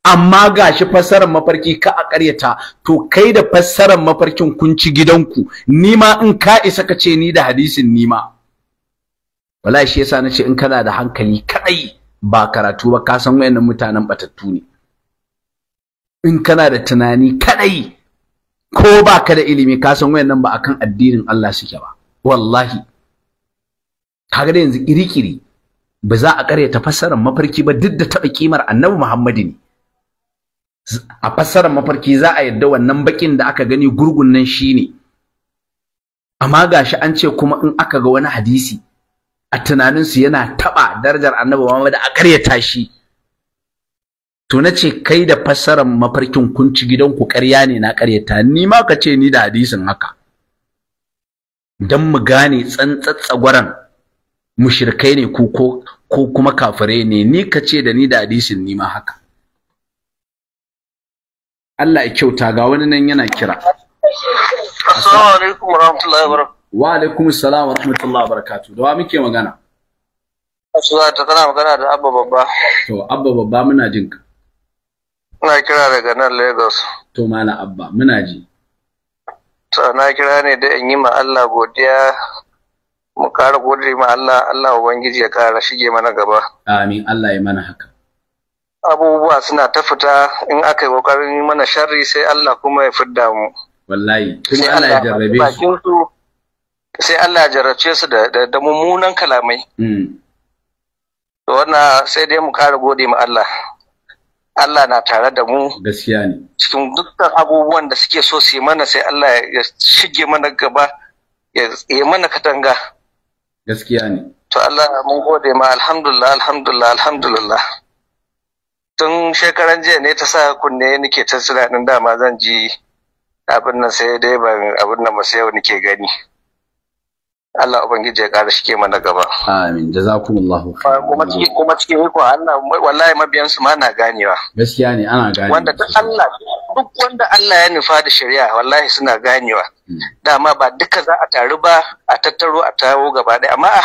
amma gashi fassarar mafarki ka a ƙaryata, to kai da fassarar mafarkin kun ci gidanku. Nima in ka isa ka ce ni da hadisin nima. Wallahi shi yasa nace in kana da hankali kadai ba karatu ba, ka san wayannan mutanen batattu ne. In kana da tunani kadai, ko baka da ilimi, ka san wayannan ba akan addinin Allah suke ba. Wallahi kaga da yanzu kirikiri ba za a ƙaryata fassarar mafarki ba, duk da taɓa kimar annabi Muhammadu ne. A fassarar mafarki za a yadda wannan bakin da aka gani gurgun nan shine, amma gashi an ce kuma in aka ga wani hadisi a tunaninsu yana taɓa darajar annabi Muhammad, a ƙaryata shi. To nace kai da fassarar mafarkin kun ci gidanku, ƙarya ne na ƙaryata, ni ma ka ce ni da hadisin haka, dan mu gane tsantsatsagwaran mushrikai ne ko kuma kafirai ne. Ni ka ce da ni da hadisin ni ma haka. Allah ya kyauta, ga wani nan yana kira. Assalamu alaikum warahmatullahi wabarakatuh. Wa alaikum assalam wa rahmatullahi wa barakatuh. Da wa muke magana? Asuwa ta kana magana da Abba Babba. To Abba Babba muna jin ka. Ina kira daga nan Lagos. To Malam Abba muna ji. To na kira ne da in yi ma Allah godiya, mu ƙara gode ma Allah, Allah Ubangiji ya ƙara shige mana gaba. Amin, Allah ya mana haka. Abubuwa suna ta fita, in aka yi ƙoƙarin yi mana sharri sai Allah kuma ya fidda mu. Wallahi, kuma Allah ya jarrabe su. Sai Allah ya jarrace su da mummunan kalamai. To wannan sai dai mu ƙara gode ma Allah. Allah na tare da mu. Gaskiya ne. Cikin dukkan abubuwan da suke so su yi mana sai Allah ya shige mana gaba, ya yi mana katanga. Gaskiya ne. To Allah mun gode ma, alhamdulillah. Tun shekaran jiya ne ta sa kunne nake ta tunanin dama zan ji abin nan, sai dai ban abin nan ba, sai yau nake gani. Allah Ubangiji ya ƙara shike mana gaba. Amin, jazakumullahu khairan. Kuma cikin iko Allah, wallahi mabiyansu ma na ganewa. Gaskiya ne, ana ganewa. Duk wanda Allah ya nufa da shari'a wallahi suna ganewa. Dama ba duka za a taru ba, a tattaro a taro gaba ɗaya, amma a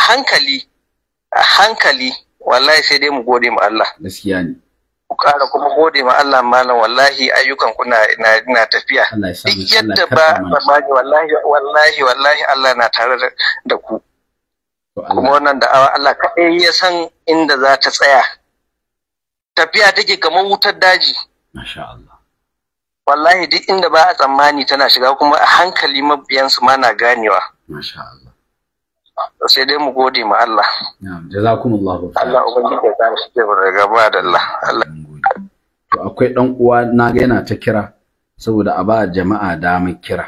hankali wallahi sai dai mu gode ma Allah. Gaskiya ne. Ku ƙara kuma gode ma Allah malam, wallahi ayyukan ku na tafiya. Duk yadda ba wallahi Allah na tare da ku. Kuma wannan da'awa Allah kaɗai ya san inda za ta tsaya. Tafiya take kamar wutar daji. Masha Allah. Wallahi duk inda ba a tsammani tana shiga, kuma a hankali mabiyansu ma na ganewa. Masha Allah. Sai dai mu gode ma Allah. Jazakumullahu khairan. Allah ubangiji ya kare shi da gaba da Allah. To akwai dan uwa na ga yana ta kira saboda a ba jama'a damar kira.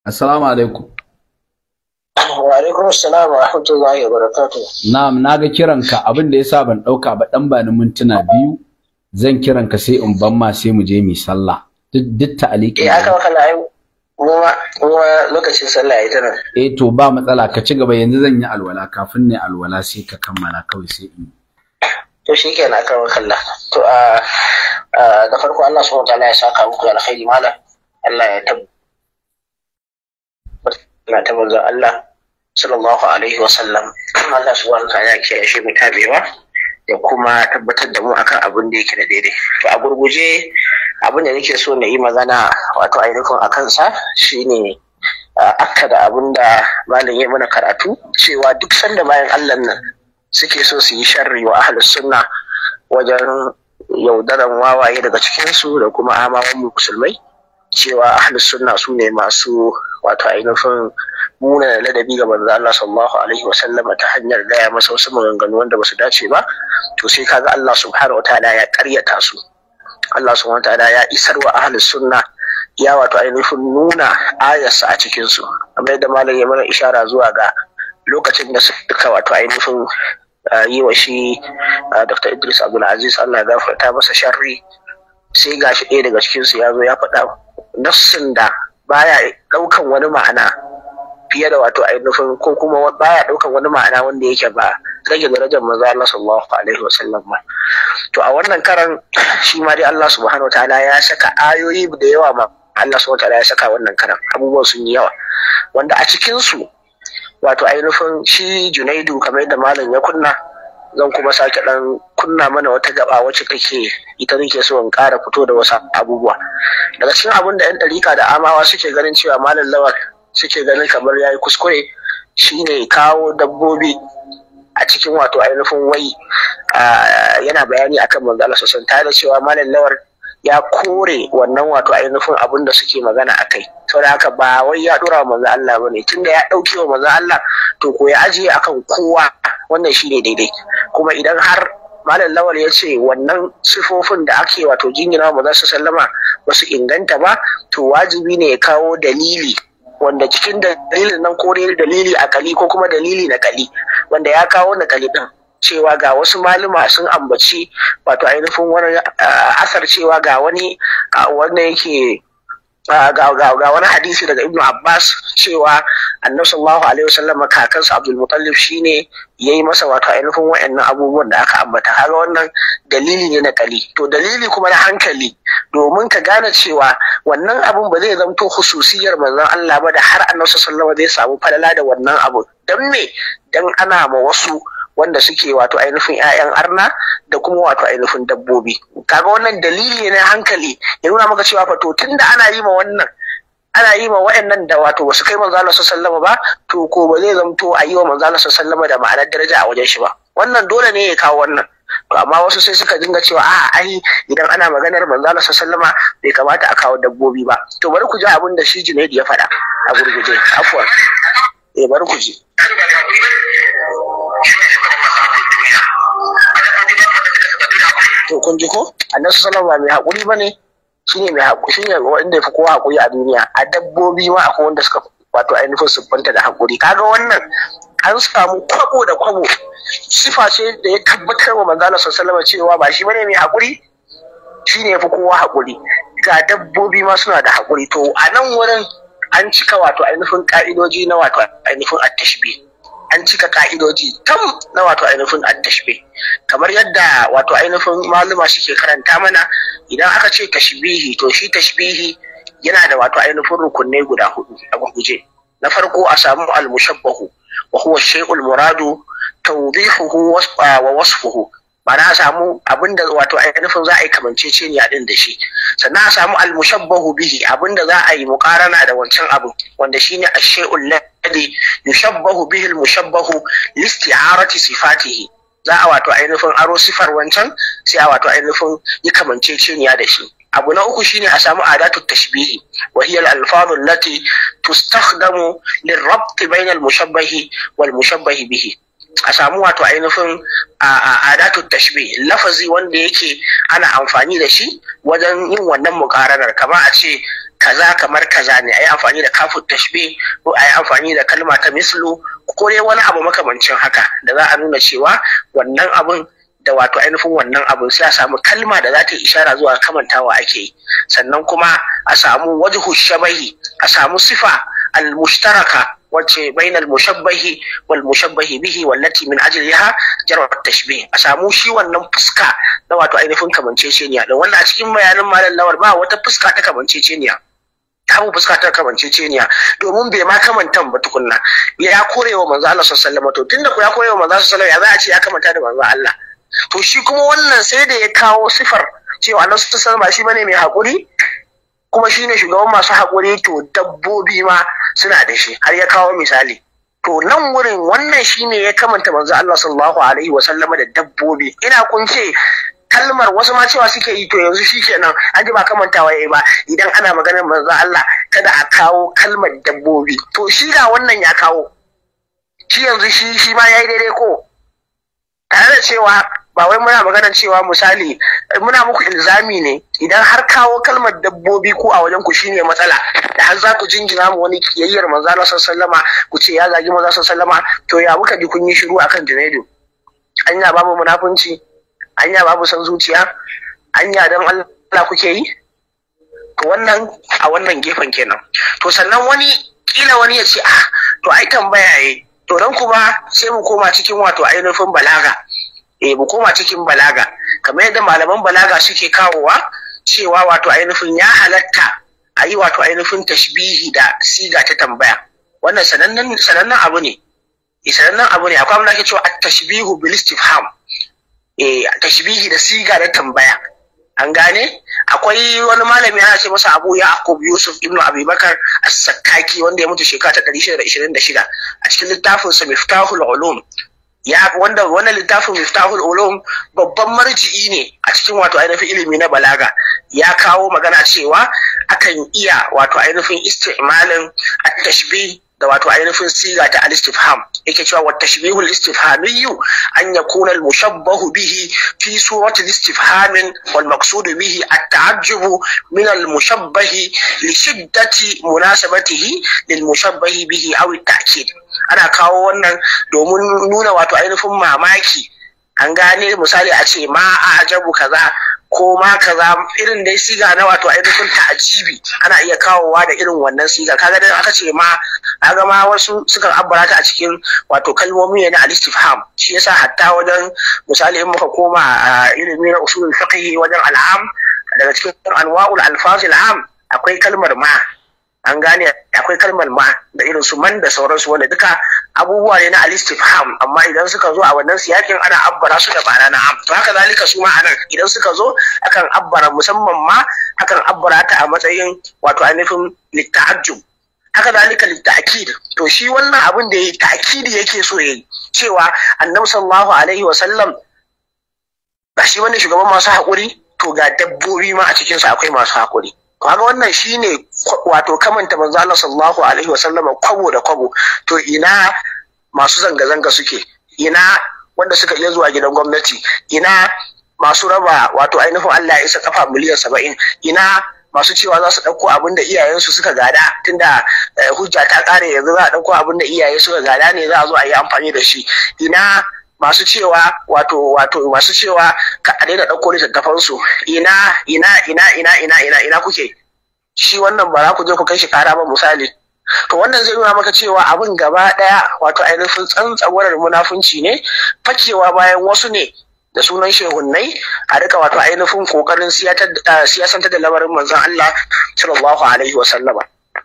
Assalamu alaikum. Wa alaikum assalam wa rahmatullahi wa barakatuh. Na'am, naga kiranka, abin da yasa ban dauka ba, dan bani mintuna biyu zan kiranka sai in ban ma sai mu je mu sallah. Duk ta'aliki. Aka maka layu. Kuma lokacin sallah yayi tana. To ba matsala, ka ci gaba, yanzu zan yi alwala, kafin ne alwala sai ka kammala kawai sai in. To shikenan aka maka Allah. To da farko Allah subhanahu wa ta'ala ya saka muku alkhairi malam. Allah ya ta manzon Allah sallallahu alaihi wa sallam. Allah subhanahu wa ta'ala ya kiyaye shi mutabewa da kuma tabbatar da mu akan abin da yake da daidai. To a gurguje abin da nake so na yi magana wato ainihin akan sa shine akka da abin da malam ya mana karatu, cewa duk sanda bayan Allah nan suke so su yi sharri wa ahlus sunna wajen yaudaran wawaye daga cikin su da kuma amawan musulmai, cewa ahlus sunna su ne masu wato ainihin muna ladabi ga manzo Allah sallallahu alaihi wasallam ta hanyar gaya masa wasu maganganu wanda basu dace ba, to sai kaga Allah subhanahu wataala ya karyata su. Allah subhanahu wataala ya isar wa ahlus sunna, ya wato ainihin nuna ayarsa a cikin su, kamar yadda malam ya mana ishara zuwa ga lokacin da suka wato ainihin yi wa shi Dr. Idris Abdul Aziz, Allah ya gafarta masa sharri, sai gashi ɗaya daga cikin su ya zo ya faɗa nassin da baya ɗaukan wani ma'ana fiye da wato ainihin, ko kuma baya ɗaukan wani ma'ana wanda yake ba rage darajar manzo Allah sallallahu alaihi wasallam ba. To a wannan karan shi ma dai Allah subhanahu wataala ya saka ayoyi da yawa ma, Allah subhanahu wataala ya saka wannan karan abubuwan sun yi yawa, wanda a cikin su wato ainihin shi Junaidu kamar yadda malam ya kunna, zan kuma sake dan kunna mana wata gaba wacce take ita nake so in ƙara fito da wasu abubuwa daga cikin abin da yan ɗarika da amawa suke ganin cewa malam Lawal suke ganin kamar yayi kuskure, shine kawo dabbobi a cikin wato ainihin wai yana bayani akan manzo Allah sallallahu alaihi wasallam, tare da cewa malam Lawal ya kore wannan wato ainihin abin da suke magana akai. Saboda haka ba wai ya dora wa manzo Allah bane, tunda ya dauke wa manzo Allah to ko ya ajiye akan kowa, wannan shine daidai. Kuma idan har malam Lawal ya ce wannan sifofin da ake wato jingina wa manzo sallama ba su inganta ba, to wajibi ne ya kawo dalili, wanda cikin dalilin nan ko dalili akali ko kuma dalili nakali, wanda ya kawo nakali din cewa ga wasu maluma sun ambaci wato ainihin wani asar cewa ga wani wanda yake ga wani hadisi daga Ibn Abbas cewa Annabi sallallahu alaihi wasallam kakansa Abdul Muttalib shine yayi masa wato ainihin wayannan abubuwan da aka ambata. Kaga wannan dalili ne na kali, to dalili kuma na hankali, domin ka gane cewa wannan abun ba zai zamto khususiyar manzon Allah ba da har Annabi sallallahu alaihi wasallam zai samu falala da wannan abu. Dan me? Dan ana ma wasu wanda suke wato ainihin ƴaƴan arna da kuma wato ainihin dabbobi. Kaga wannan dalili ne na hankali ya nuna maka cewa fa to tunda ana yi ma waɗannan da wato wasu kai manzo Allah sallallahu alaihi wasallam ba, to ko ba zai zamto a yi wa manzo Allah sallallahu alaihi wasallam da ma'anar daraja a wajen shi ba. Wannan dole ne ya kawo wannan. To amma wasu sai suka dinga cewa ai idan ana maganar manzo Allah sallallahu alaihi wasallam bai kamata a kawo dabbobi ba. To bari ku ji abin da shi Junaid ya faɗa a gurguje. Afwan. Bari ku ji. To kun ji ko Annabi sallallahu alaihi wasallam mai hakuri bane, shine mai hakuri, shine wanda yafi kowa hakuri a duniya. A dabbobi ma akwai wanda suka wato ainihin siffanta da hakuri. Kaga wannan an samu kwabo da kwabo, sifa ce da ya tabbatar wa manzo Allah sallallahu alaihi wasallam cewa ba shi bane mai hakuri, shine yafi kowa hakuri. Ga dabbobi ma suna da hakuri. To a nan wurin an cika wato ainihin ka'idoji na wato ainihin at-tashbih. An cika ka'idoji tam na wato ainihin at-tashbih, kamar yadda wato ainihin maluma suke karanta mana. Idan aka ce tashbihi, to shi tashbihi yana da wato ainihin rukunai guda 4 a gurguje. Na farko a samu al-mushabbahu wa huwa shay'ul muradu tawdihuhu wa wasfuhu, ma'ana a samu abinda wato ainihin za a yi kamanceceniya din da shi. Sannan a samu al-mushabbahu bihi, abinda za a yi muqarana da wancan abu, wanda shine ash-shay'ul ladhi yushabbahu bihi al-mushabbahu li isti'arati sifatihi. Za a wato ainihin aro sifar wancan sai a wato ainihin yi kamanceceniya da shi. Abu na uku shine a samu adatu tashbihi wa hiya al-alfaz allati tustakhdamu lirrabt bayna al-mushabbahi wal mushabbahi bihi. A samu wato ainihin adatu tashbih, lafazi wanda yake ana amfani da shi wajen yin wannan muqaranar, kamar a ce kaza kamar kaza ne, ayi amfani da kafu tashbih ko ayi amfani da kalma ta mislu ko dai wani abu makamancin haka, da za a nuna cewa wannan abun da wato ainihin wannan abun sai a samu kalma da za ta yi ishara zuwa kamantawa ake yi. Sannan kuma a samu wajhu shabahi, a samu sifa al-mushtaraka wacce bainal mushabbahi wal mushabbahi bihi wallati min ajliha jarwa tashbih. A samu shi wannan fuska na wato ainihin kamanceceniya da wannan a cikin bayanin malam Lawal ba wata fuska ta kamanceceniya, babu fuska ta kamanceceniya, domin bai ma kamantan ba tukunna. Ya korewa manzo Allah sallallahu alaihi wasallam. To tunda ku ya korewa manzo sallallahu alaihi wasallam, ya za a ce ya kamanta da manzo Allah? To shi kuma wannan sai da ya kawo sifar cewa Allah sallallahu alaihi wasallam shi bane mai hakuri, kuma shine shugaban masu hakuri, to dabbobi ma suna da shi, har ya kawo misali. To nan wurin wannan shine ya kamanta manzo Allah sallallahu alaihi wasallam da dabbobi. Ina kun ce kalmar wasu ma cewa suke yi to yanzu shikenan an ji ba kamantawa yayi ba, idan ana maganar manzo Allah kada a kawo kalmar dabbobi. To shi ga wannan ya kawo, shi yanzu shi ma yayi daidai ko? Tare da cewa ba wai muna maganar cewa misali muna muku ilzami ne, idan har kawo kalmar dabbobi ko a wajen ku shine matsala, da har za ku jingina mu wani kiyayyar manzo Allah sallallahu alaihi wasallama, ku ce ya zagi manzo sallallahu alaihi wasallama, to ya muka ji kun yi shiru akan Junaidu? Anya babu munafunci? Anya babu san zuciya? Anya dan Allah kuke yi? To wannan a wannan gefen kenan. To sannan wani ya ce to ai tambaya yayi. To dan kuma sai mu koma cikin wato ainihin balaga. Mu koma cikin balaga, kamar yadda malaman balaga suke kawowa cewa wato ainihin ya halatta a yi wato ainihin tashbihi da siga ta tambaya. Wannan sanannen abu ne. Sanannen abu ne. Akwai abin da ake cewa at-tashbihu bil istifham. Tashbihi da siga da tambaya. An gane? Akwai wani malami ana ce masa Abu Yaqub Yusuf ibn Abi Bakar As-Sakkaki, wanda ya mutu shekara ta 626, a cikin littafin sa Miftahul Ulum. Wanda wannan littafin Miftahul Ulum babban marji'i ne a cikin wato ainihin ilimi na balaga. Ya kawo magana cewa akan iya wato ainihin isti'malin at-tashbih da wato ainihin siga ta al-istifham. Yake cewa wa tashbihu al-istifhamiyyu an yakuna al-mushabbahu bihi fi surati al-istifham wal maqsud bihi at-ta'ajjub min al-mushabbahi li shiddati munasabatihi lil mushabbahi bihi aw at-ta'kid. Ana kawo wannan domin nuna wato ainihin mamaki. An gane, misali a ce ma ajabu kaza ko ma kaza, irin dai siga na wato ainihin ta'ajibi ana iya kawowa da irin wannan siga. Kaga dan aka ce ma kaga ma wasu sukan abbara ta a cikin wato kalmomi ne na al-istifham. Shi yasa hatta wajen misali in muka koma a ilimi na usulul fiqh wajen al'am, daga cikin anwa'ul alfazil am akwai kalmar ma, an gane, akwai kalmar ma da irin su man da sauransu, wanda duka abubuwa ne na al-istifham, amma idan suka zo a wannan siyakin ana abbara su da ma'ana na am. To haka zalika su ma anan idan suka zo akan abbara, musamman ma akan abbara ta a matsayin wato ainihin litta'ajjub, haka zalika litta'kid. To shi wannan abin da ta'kidi yake so yayi cewa annabi sallallahu alaihi wasallam ba shi bane shugaban masu haƙuri, to ga dabbobi ma a cikin su akwai masu haƙuri. Kaga wannan shine wato kamanta manzo Allah sallallahu alaihi wasallam kwabo da kwabo. To ina masu zanga-zanga suke, ina wanda suka iya zuwa gidan gwamnati, ina masu raba wato ainihin Allah ya isa kafa miliyan 70, ina masu cewa za su ɗauko abin da iyayensu suka gada, tunda hujja ta ƙare yanzu za a ɗauko abin da iyaye suka gada ne za a zo a yi amfani da shi. Ina masu cewa wato masu cewa ka a daina ɗauko littattafansu, ina kuke? Shi wannan ba za ku je ku kai shi kara ba misali. To wannan zai nuna maka cewa abin gaba ɗaya wato ainihin tsantsagwarar munafunci ne, fakewa bayan wasu ne da sunan shehunnai a rika wato ainihin kokarin siyasantar da lamarin manzon Allah sallallahu alaihi wasallama.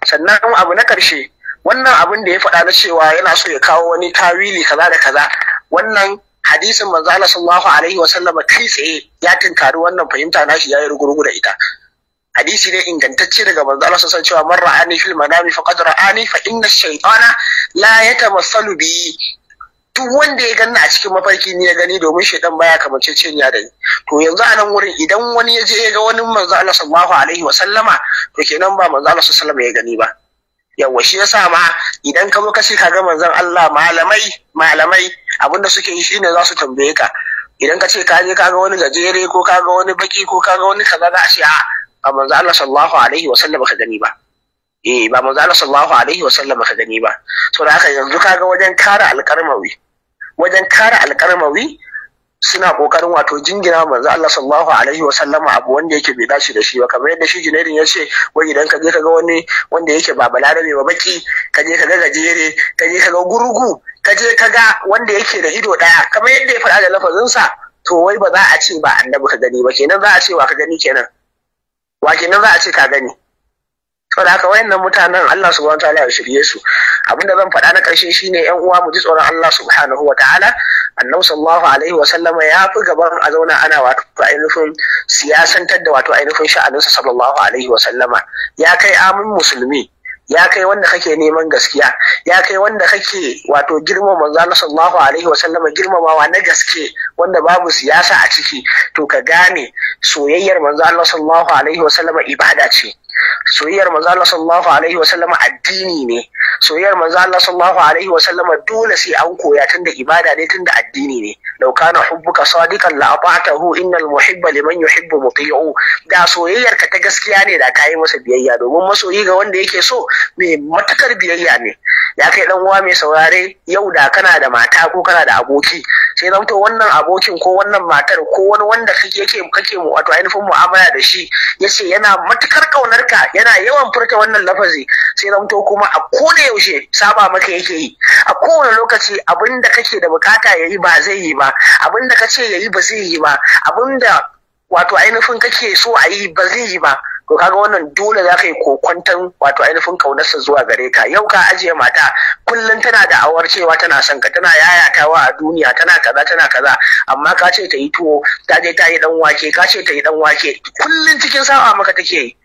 Sannan abu na karshe, wannan abin da ya faɗa na cewa yana so ya kawo wani tawili kaza da kaza, wannan hadisin manzo Allah sallallahu alaihi wasallam kai tsaye ya tinkari wannan fahimta nashi yayi rugurugu da ita. Hadisi ne ingantacce daga manzo Allah sallallahu alaihi wasallam cewa man ra'ani fil manami faqad ra'ani fa inna ash-shaytana la yatamassalu bi. Duk wanda ya ganni a cikin mafarki ni ya gani, domin shaytan baya kamanceceniya da ni. To yanzu a nan wurin idan wani ya je ya ga wani manzo Allah sallallahu alaihi wasallama, to kenan ba manzo Allah sallallahu alaihi wasallam ya gani ba. Yawa shi yasa ma idan ka zo ka ce ka ga manzon Allah, malamai abinda suke yi shine za su tambaye ka. Idan ka ce ka je ka ga wani gajere ko ka ga wani baki ko ka ga wani kaza, za a ce a manzon Allah sallallahu alaihi wasallam ka gani ba. Ba manzon Allah sallallahu alaihi wasallam ka gani ba. Saboda haka yanzu ka ga wajen kare alƙarmawi suna kokarin wato jingina manzo Allah sallallahu alaihi wasallam abu wanda yake bai dace da shi ba, kamar yadda shi Junaidin ya ce wai idan ka je ka ga wani wanda yake ba balarabe ba baki, ka je ka ga gajere, ka je ka ga gurgu, ka je ka ga wanda yake da ido daya, kamar yadda ya faɗa da lafazinsa, to wai ba za a ce ba annabi ka gani ba, kenan za a ce wa ka gani kenan, wa kenan za a ce ka gani. Saboda haka wayannan mutanen Allah subhanahu wataala ya shirye su. Abinda zan faɗa na ƙarshe shine ƴan uwa mu ji tsoron Allah subhanahu wataala. Annabi sallallahu alaihi wa sallama ya fi gaban a zauna ana wato ainihin siyasantar da wato ainihin sha'aninsa sallallahu alaihi wa sallama. Ya kai amin musulmi, ya kai wanda kake neman gaskiya, ya kai wanda kake wato girmama manzo Allah sallallahu alaihi wa sallama girmamawa na gaske wanda babu siyasa a ciki, to ka gane soyayyar manzo Allah sallallahu alaihi wa sallama ibada ce. Soyayyar manzo Allah sallallahu alaihi wa sallama addini ne. Soyayyar manzo Allah sallallahu alaihi wa sallama dole sai an koya, tunda ibada ne, tunda addini ne. Law kana hubbuka sadiqan la ata'tahu innal muhibba liman yuhibbu muti'u. Da soyayyar ka ta gaskiya ne da kai masa biyayya, domin masoyi ga wanda yake so mai matakar biyayya ne. Ya kai dan uwa mai saurare, yau da kana da mata ko kana da aboki, sai zamto wannan abokin ko wannan matar ko wani wanda kake wato ainihin mu'amala da shi yace yana matakar kaunar ka, yana yawan furta wannan lafazi, sai zamto kuma a koda yaushe saba maka yake yi, a kowane lokaci abinda kake da bukata yayi ba zai yi ba, abinda kace yayi ba zai yi ba, abinda wato ainihin kake so a yi ba zai yi ba, to kaga wannan dole za ka yi kokwanton wato ainihin kaunarsa zuwa gare ka. Yau ka ajiye mata kullum tana da awar cewa tana son ka, tana yayatawa a duniya, tana kaza, amma ka ce ta yi tuwo, ta je ta yi dan wake, ka ce ta yi dan wake, kullum cikin sa'a maka take yi.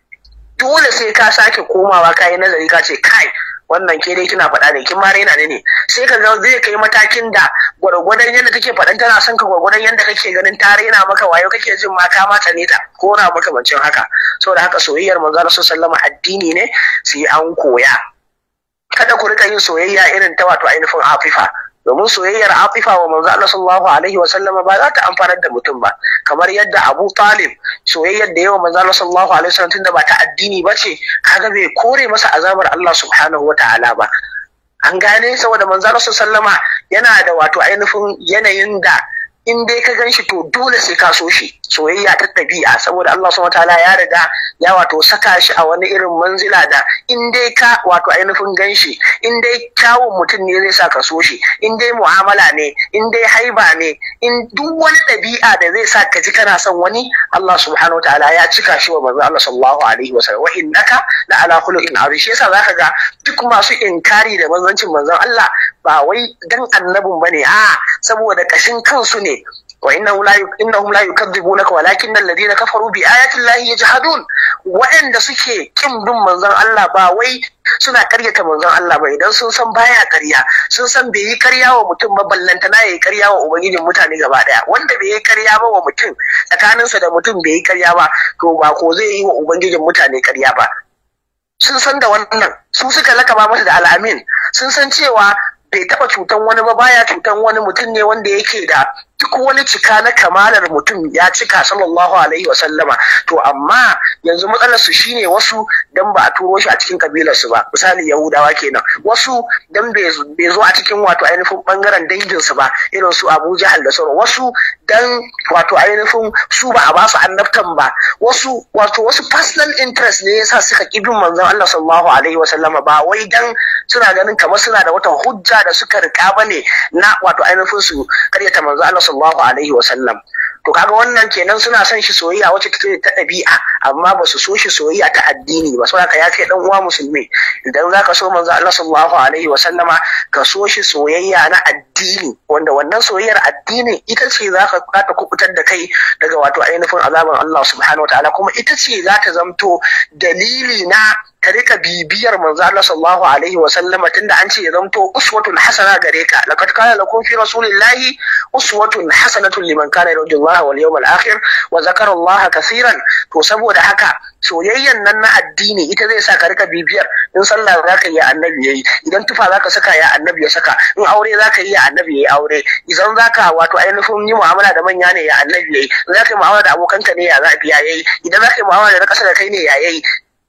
Dole sai ka sake komawa ka yi nazari, ka ce kai wannan ke dai kina faɗa ne, kin ma raina ne, sai ka ga zai kai matakin da gwargwadon yadda take faɗan tana son ka, gwargwadon yadda kake ganin ta raina maka wayo, kake jin ma ka mata ne ta ko na makamancin haka. Saboda haka soyayyar manzo Allah sallallahu alaihi wasallam addini ne, sai an koya. Kada ku rika yin soyayya irin ta wato ainihin afifa, domin soyayyar afifa wa manzo Allah sallallahu alaihi wasallam ba za ta amfanar da mutum ba, kamar yadda Abu Talib soyayyar da yawa manzo Allah sallallahu alaihi wasallam tunda ba ta addini bace, kaga bai kore masa azabar Allah subhanahu wataala ba. An gane, saboda manzo Allah sallallahu alaihi wasallama yana da wato ainihin yanayin da in dai ka ganshi to dole sai ka so shi soyayya ta ɗabi'a, saboda Allah subhanahu wataala ya riga ya wato saka shi a wani irin manzila da in dai ka wato ainihin ganshi, in dai kyawun mutum ne zai sa ka so shi, in dai mu'amala ne, in dai haiba ne, in duk wani ɗabi'a da zai sa ka ji kana son wani, Allah subhanahu wataala ya cika shi wa manzo Allah sallallahu alaihi wasallam. Wa innaka la ala khuluqin azim. Shi yasa zaka ga duk masu inkari da manzancin manzon Allah ba wai dan annabin bane, saboda kashin kansu ne. wa innahum la yukadzibunaka walakin alladhina kafaru bi ayati llahi yajhadun. Waɗanda suke kin bin manzon Allah ba wai suna karyata manzon Allah ba, idan sun san baya karya, sun san bai yi karya wa mutum ba, ballanta na yayi karya wa ubangijin mutane gaba daya. Wanda bai yi karya ba wa mutum, tsakaninsa da mutum bai yi karya ba, to ba ko zai yi wa ubangijin mutane karya ba. Sun san da wannan, su suka lakaba masa da al'amin, sun san cewa bai taba cutan wani ba, baya cutan wani, mutum ne wanda yake da duk wani cika na kamalar mutum ya cika sallallahu alaihi wasallama. To amma yanzu matsalar su shine wasu dan ba a turo shi a cikin kabilar su ba, misali Yahudawa kenan, wasu dan bai zo a cikin wato ainihin bangaren dangin su ba, irin su Abu Jahal da sauran, wasu dan wato ainihin su ba a ba su annabtan ba, wasu personal interest ne yasa suka kibin manzon Allah sallallahu alaihi wasallama, ba wai dan suna ganin kamar suna da wata hujja da suka rika bane na wato ainihin su karyata manzon Allah sallallahu alaihi wasallam. To kaga wannan kenan suna son shi soyayya wacce take ta ɗabi'a, amma ba su so shi soyayya ta addini ba. Saboda ya kai dan uwa musulmi, idan zaka so manzo Allah sallallahu alaihi wasallama, ka so shi soyayya na addini, wanda wannan soyayyar addini ita ce zaka kubutar da kai daga wato ainihin azaban Allah subhanahu wataala, kuma ita ce za ta zamto dalili na ka rika bibiyar manzo Allah sallallahu alaihi wasallam, tunda an ce ya zamto uswatun hasana gare ka. Laqad kana lakum fi rasulillahi uswatun hasanatun liman kana yarju Allah wal yawmal akhir wa zakara Allah kaseeran. To saboda haka soyayyan nan na addini ita zai sa ka rika bibiyar, in sallah zaka yi annabi yayi, idan tufa zaka saka ya annabi ya saka, in aure zaka yi ya annabi yayi aure, idan zaka wato ainihin yi mu'amala da manya ne ya annabi yayi, idan zaka yi mu'amala da abokanka ne ya zabi yayi, idan zaka yi mu'amala da kasa da kai ne ya yayi.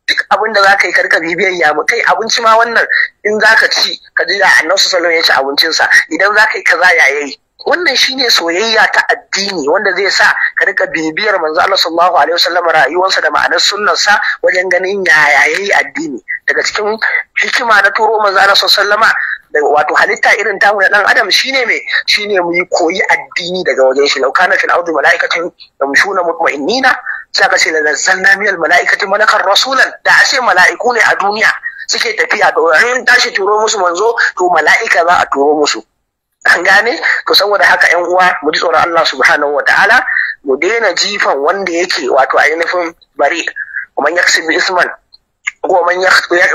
Duk abin da za ka yi karka bibiyar ya mu kai abinci ma wannan in za ka ci ka ji da annabi sallallahu alaihi wasallam ya ci abincinsa, idan za ka yi kaza ya yayi. Wannan shine soyayya ta addini wanda zai sa ka rika bibiyar manzo Allah sallallahu alaihi wasallam rayuwarsa da ma'anar sunnarsa wajen ganin ya yayi addini. Daga cikin hikima na turo manzo Allah sallallahu alaihi wasallam da wato halitta irin tamu na dan adam shine mu yi koyi addini daga wajen shi. Law kana fil ardi malaikatun yamshuna mutma'innina, sai ka ce la nazzalna minal malaikati malakan rasulan. Da ashe mala'iku ne a duniya suke tafiya, to in tashi turo musu manzo, to mala'ika za a turo musu. An gane? To saboda haka ƴan uwa mu ji tsoron Allah subhanahu wataala, mu daina jifan wanda yake wato ainihin bari. ومن يكسب إثما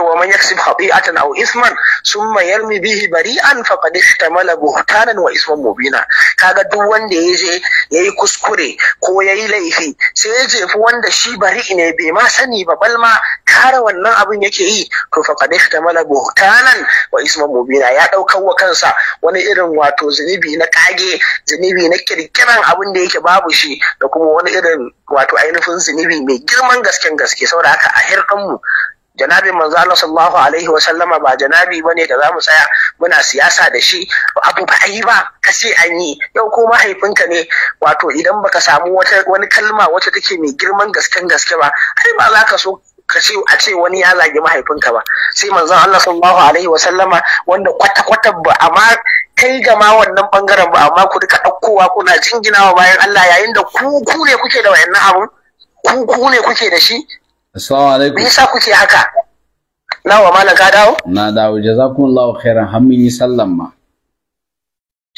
ومن يكسب خطيئة أو إثما ثم يرمي به بريئا فقد احتمل بهتانا وإثما مبينا. kaga duk wanda yayi kuskure ko yayi laifi sai ya jefi wanda shi bari ne bai ma sani ba, bal ma kare wannan abin yake yi, to faqad ihtamala buhtanan wa isman mubina, ya daukar wa kansa wani irin wato zunubi na kage, zunubi na kirkiran abin da yake babu shi, da kuma wani irin wato ainihin zunubi mai girman gasken gaske. Saboda haka a hirɗinmu janabin manzo Allah sallallahu alaihi wa sallama ba janabi bane da zamu tsaya muna siyasa da shi, abu ba yi ba kace an yi. Yau ko mahaifinka ne, wato idan baka samu wani kalma wacce take mai girman gasken gaske ba, ai ba za ka so ka ce a ce wani ya zagi mahaifinka ba. Sai manzon Allah sallallahu alaihi wa sallama wanda kwata ba amma kai ga ma wannan bangaren ba, amma ku duka ɗaukowa kuna jinginawa bayan Allah, yayin da ku ne kuke da wayannan abun, ku ne kuke da shi. Assalamu alaikum. Me yasa kuke haka? Nawa malam ka dawo? Na dawo, jazakumullahu khairan, har mun yi sallan ma.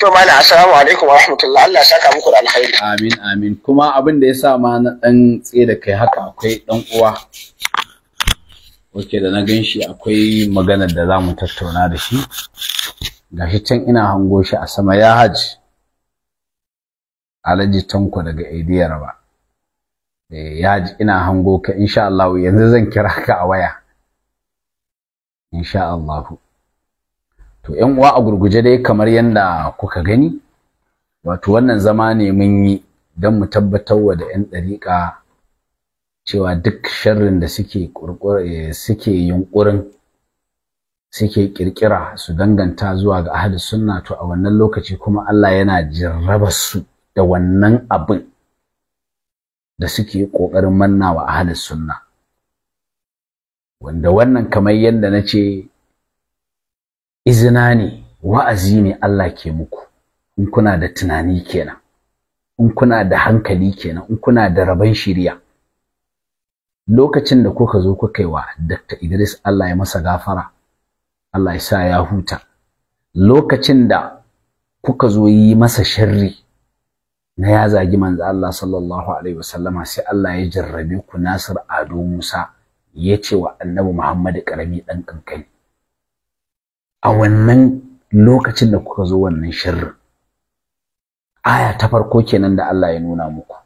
To malam assalamu alaikum wa rahmatullahi, Allah ya saka muku da alkhairi. Amin amin. Kuma abin da yasa ma na dan tsaye da kai haka, akwai dan uwa da na ganshi, akwai maganar da zamu tattauna da shi. Gashi can ina hango shi a sama, ya haji Alhaji Tanko daga Aidiyar ba. Ya ji ina hango ka, insha Allah yanzu zan kira ka a waya insha Allah. To ƴan uwa a gurguje dai kamar yanda kuka gani, wato wannan zama ne mun yi don mu tabbatar wa da ƴan ɗariƙa cewa duk sharrin da suke yunƙurin suke ƙirƙira su danganta zuwa ga ahlus sunna, to a wannan lokaci kuma Allah yana jarraba su da wannan abin da suke ƙoƙarin mannawa ahlus sunna, wanda wannan kamar yadda na ce izina ne, wa'azi ne Allah ke muku in kuna da tunani kenan, in kuna da hankali kenan, in kuna da rabon shiriya. Lokacin da kuka zo kuka yi wa Dr. Idris Allah ya masa gafara, Allah ya sa ya huta, lokacin da kuka zo yi masa sharri na ya zagi manzo Allah sallallahu alaihi wasallama, sai Allah ya jarrabe ku Nasir Ado Musa ya ce wa Annabi Muhammad karami dan kankani. A wannan lokacin da kuka zo wannan sharri, aya ta farko kenan da Allah ya nuna muku.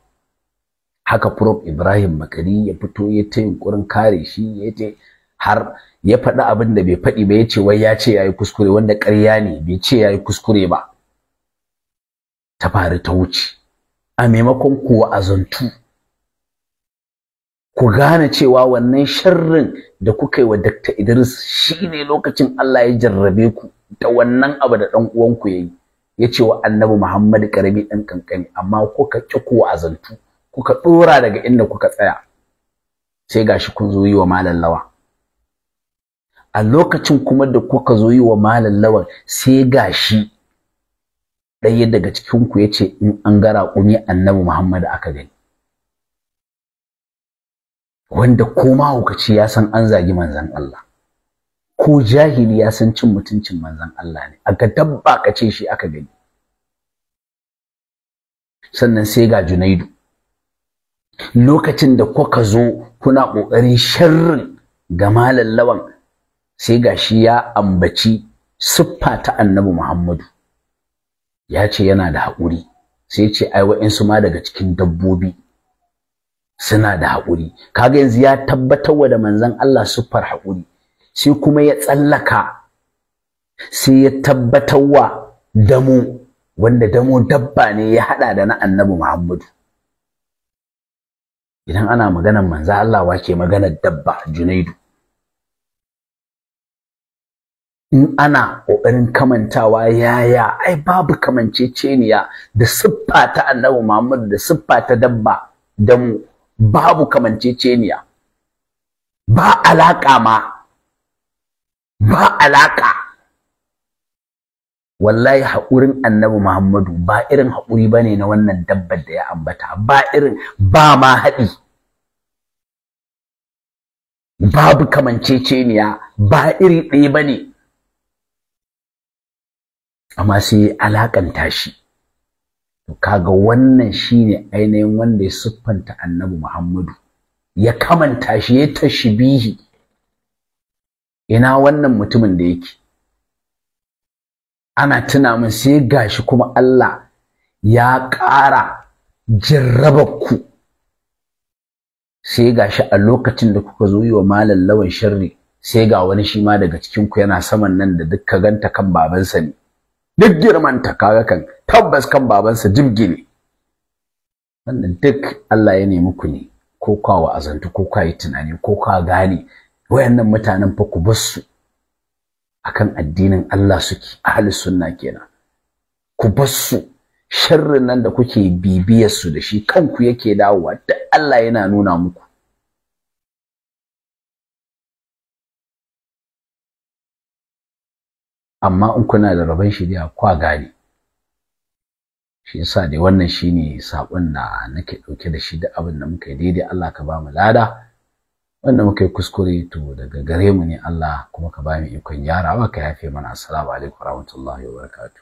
Haka Prof Ibrahim Makari ya fito ya ta yunkurin kare shi, ya ce har ya faɗi abin da bai faɗi ba, ya ce wai ya ce yayi kuskure, wanda ƙarya ne, bai ce yayi kuskure ba. Ta faru ta wuce, a maimakon ku wa'azantu, ku gane cewa wannan sharrin da kuka yi wa Dr. Idris shine lokacin Allah ya jarrabe ku da wannan abu da dan uwanku yayi, yace wa Annabi Muhammad karami dan kankani, amma kuka ki ku wa'azantu, kuka dora daga inda kuka tsaya, sai gashi kun zo yi wa Malam Lawan. A lokacin kuma da kuka zo yi wa Malam Lawan, sai gashi ɗaya daga cikin ku yace in an ga raƙumi Annabi Muhammad aka gani, wanda ko mahaukaci ya san an zagi manzon Allah, ko jahili ya san cin mutuncin manzon Allah ne, aka dabba ka ce shi aka gani. Sannan sai ga Junaidu, lokacin da kuka zo kuna ƙoƙarin sharrin ga Malam Lawan, sai ga shi ya ambaci siffa ta Annabi Muhammadu, ya ce yana da haƙuri, sai ce ai wa'insu ma daga cikin dabbobi suna da haƙuri. Kaga yanzu ya tabbatar wa da manzon Allah siffar haƙuri, sai kuma ya tsallaka sai ya tabbatar wa damo, wanda damo dabba ne, ya haɗa da na Annabi Muhammadu. Idan ana maganar manzon Allah wake maganar dabba? Junaidu. In ana ƙoƙarin kamantawa, yaya ai babu kamanceceniya da siffa ta Annabi Muhammadu da siffa ta dabba damo, babu kamanceceniya, ba alaƙa ma, ba alaƙa. Wallahi haƙurin Annabi Muhammadu ba irin haƙuri bane na wannan dabbar da ya ambata, ba irin, ba ma haɗi, babu kamanceceniya, ba iri ɗaya bane, amma sai alaƙanta shi. Kaga wannan shine ainihin wanda ya siffanta Annabi Muhammadu, ya kamanta shi, ya tashbihi. Ina wannan mutumin da yake? Ana tuna min sai gashi kuma Allah ya ƙara jarrabar ku, sai gashi a lokacin da kuka zo yi wa Malam Lawan sharri, sai ga wani shi ma daga cikin ku yana saman nan da duk ka ganta kan babansa ne, duk girmanta kaga kan tabbas kan babansa jibgi ne. Wannan duk Allah ya nemi ku ne, ko kwa wa'azantu, ko kwa yi tunani, ko kwa gane wayannan mutanen fa ku bar su akan addinin Allah suke, ahlus sunna kenan. Ku bar su, sharrin nan da kuke bibiyar su da shi kanku yake dawowa, duk Allah yana nuna muku. Amma in kuna da rabon shiriya kwa gane. Shi yasa dai wannan shine sakon da nake dauke da shi, da abin da muka yi daidai Allah ka ba mu lada, wanda muka yi kuskure to daga gare mu ne Allah, kuma ka ba mu ikon gyarawa, ka yafe mana. Assalamu alaikum warahmatullahi wabarakatuh.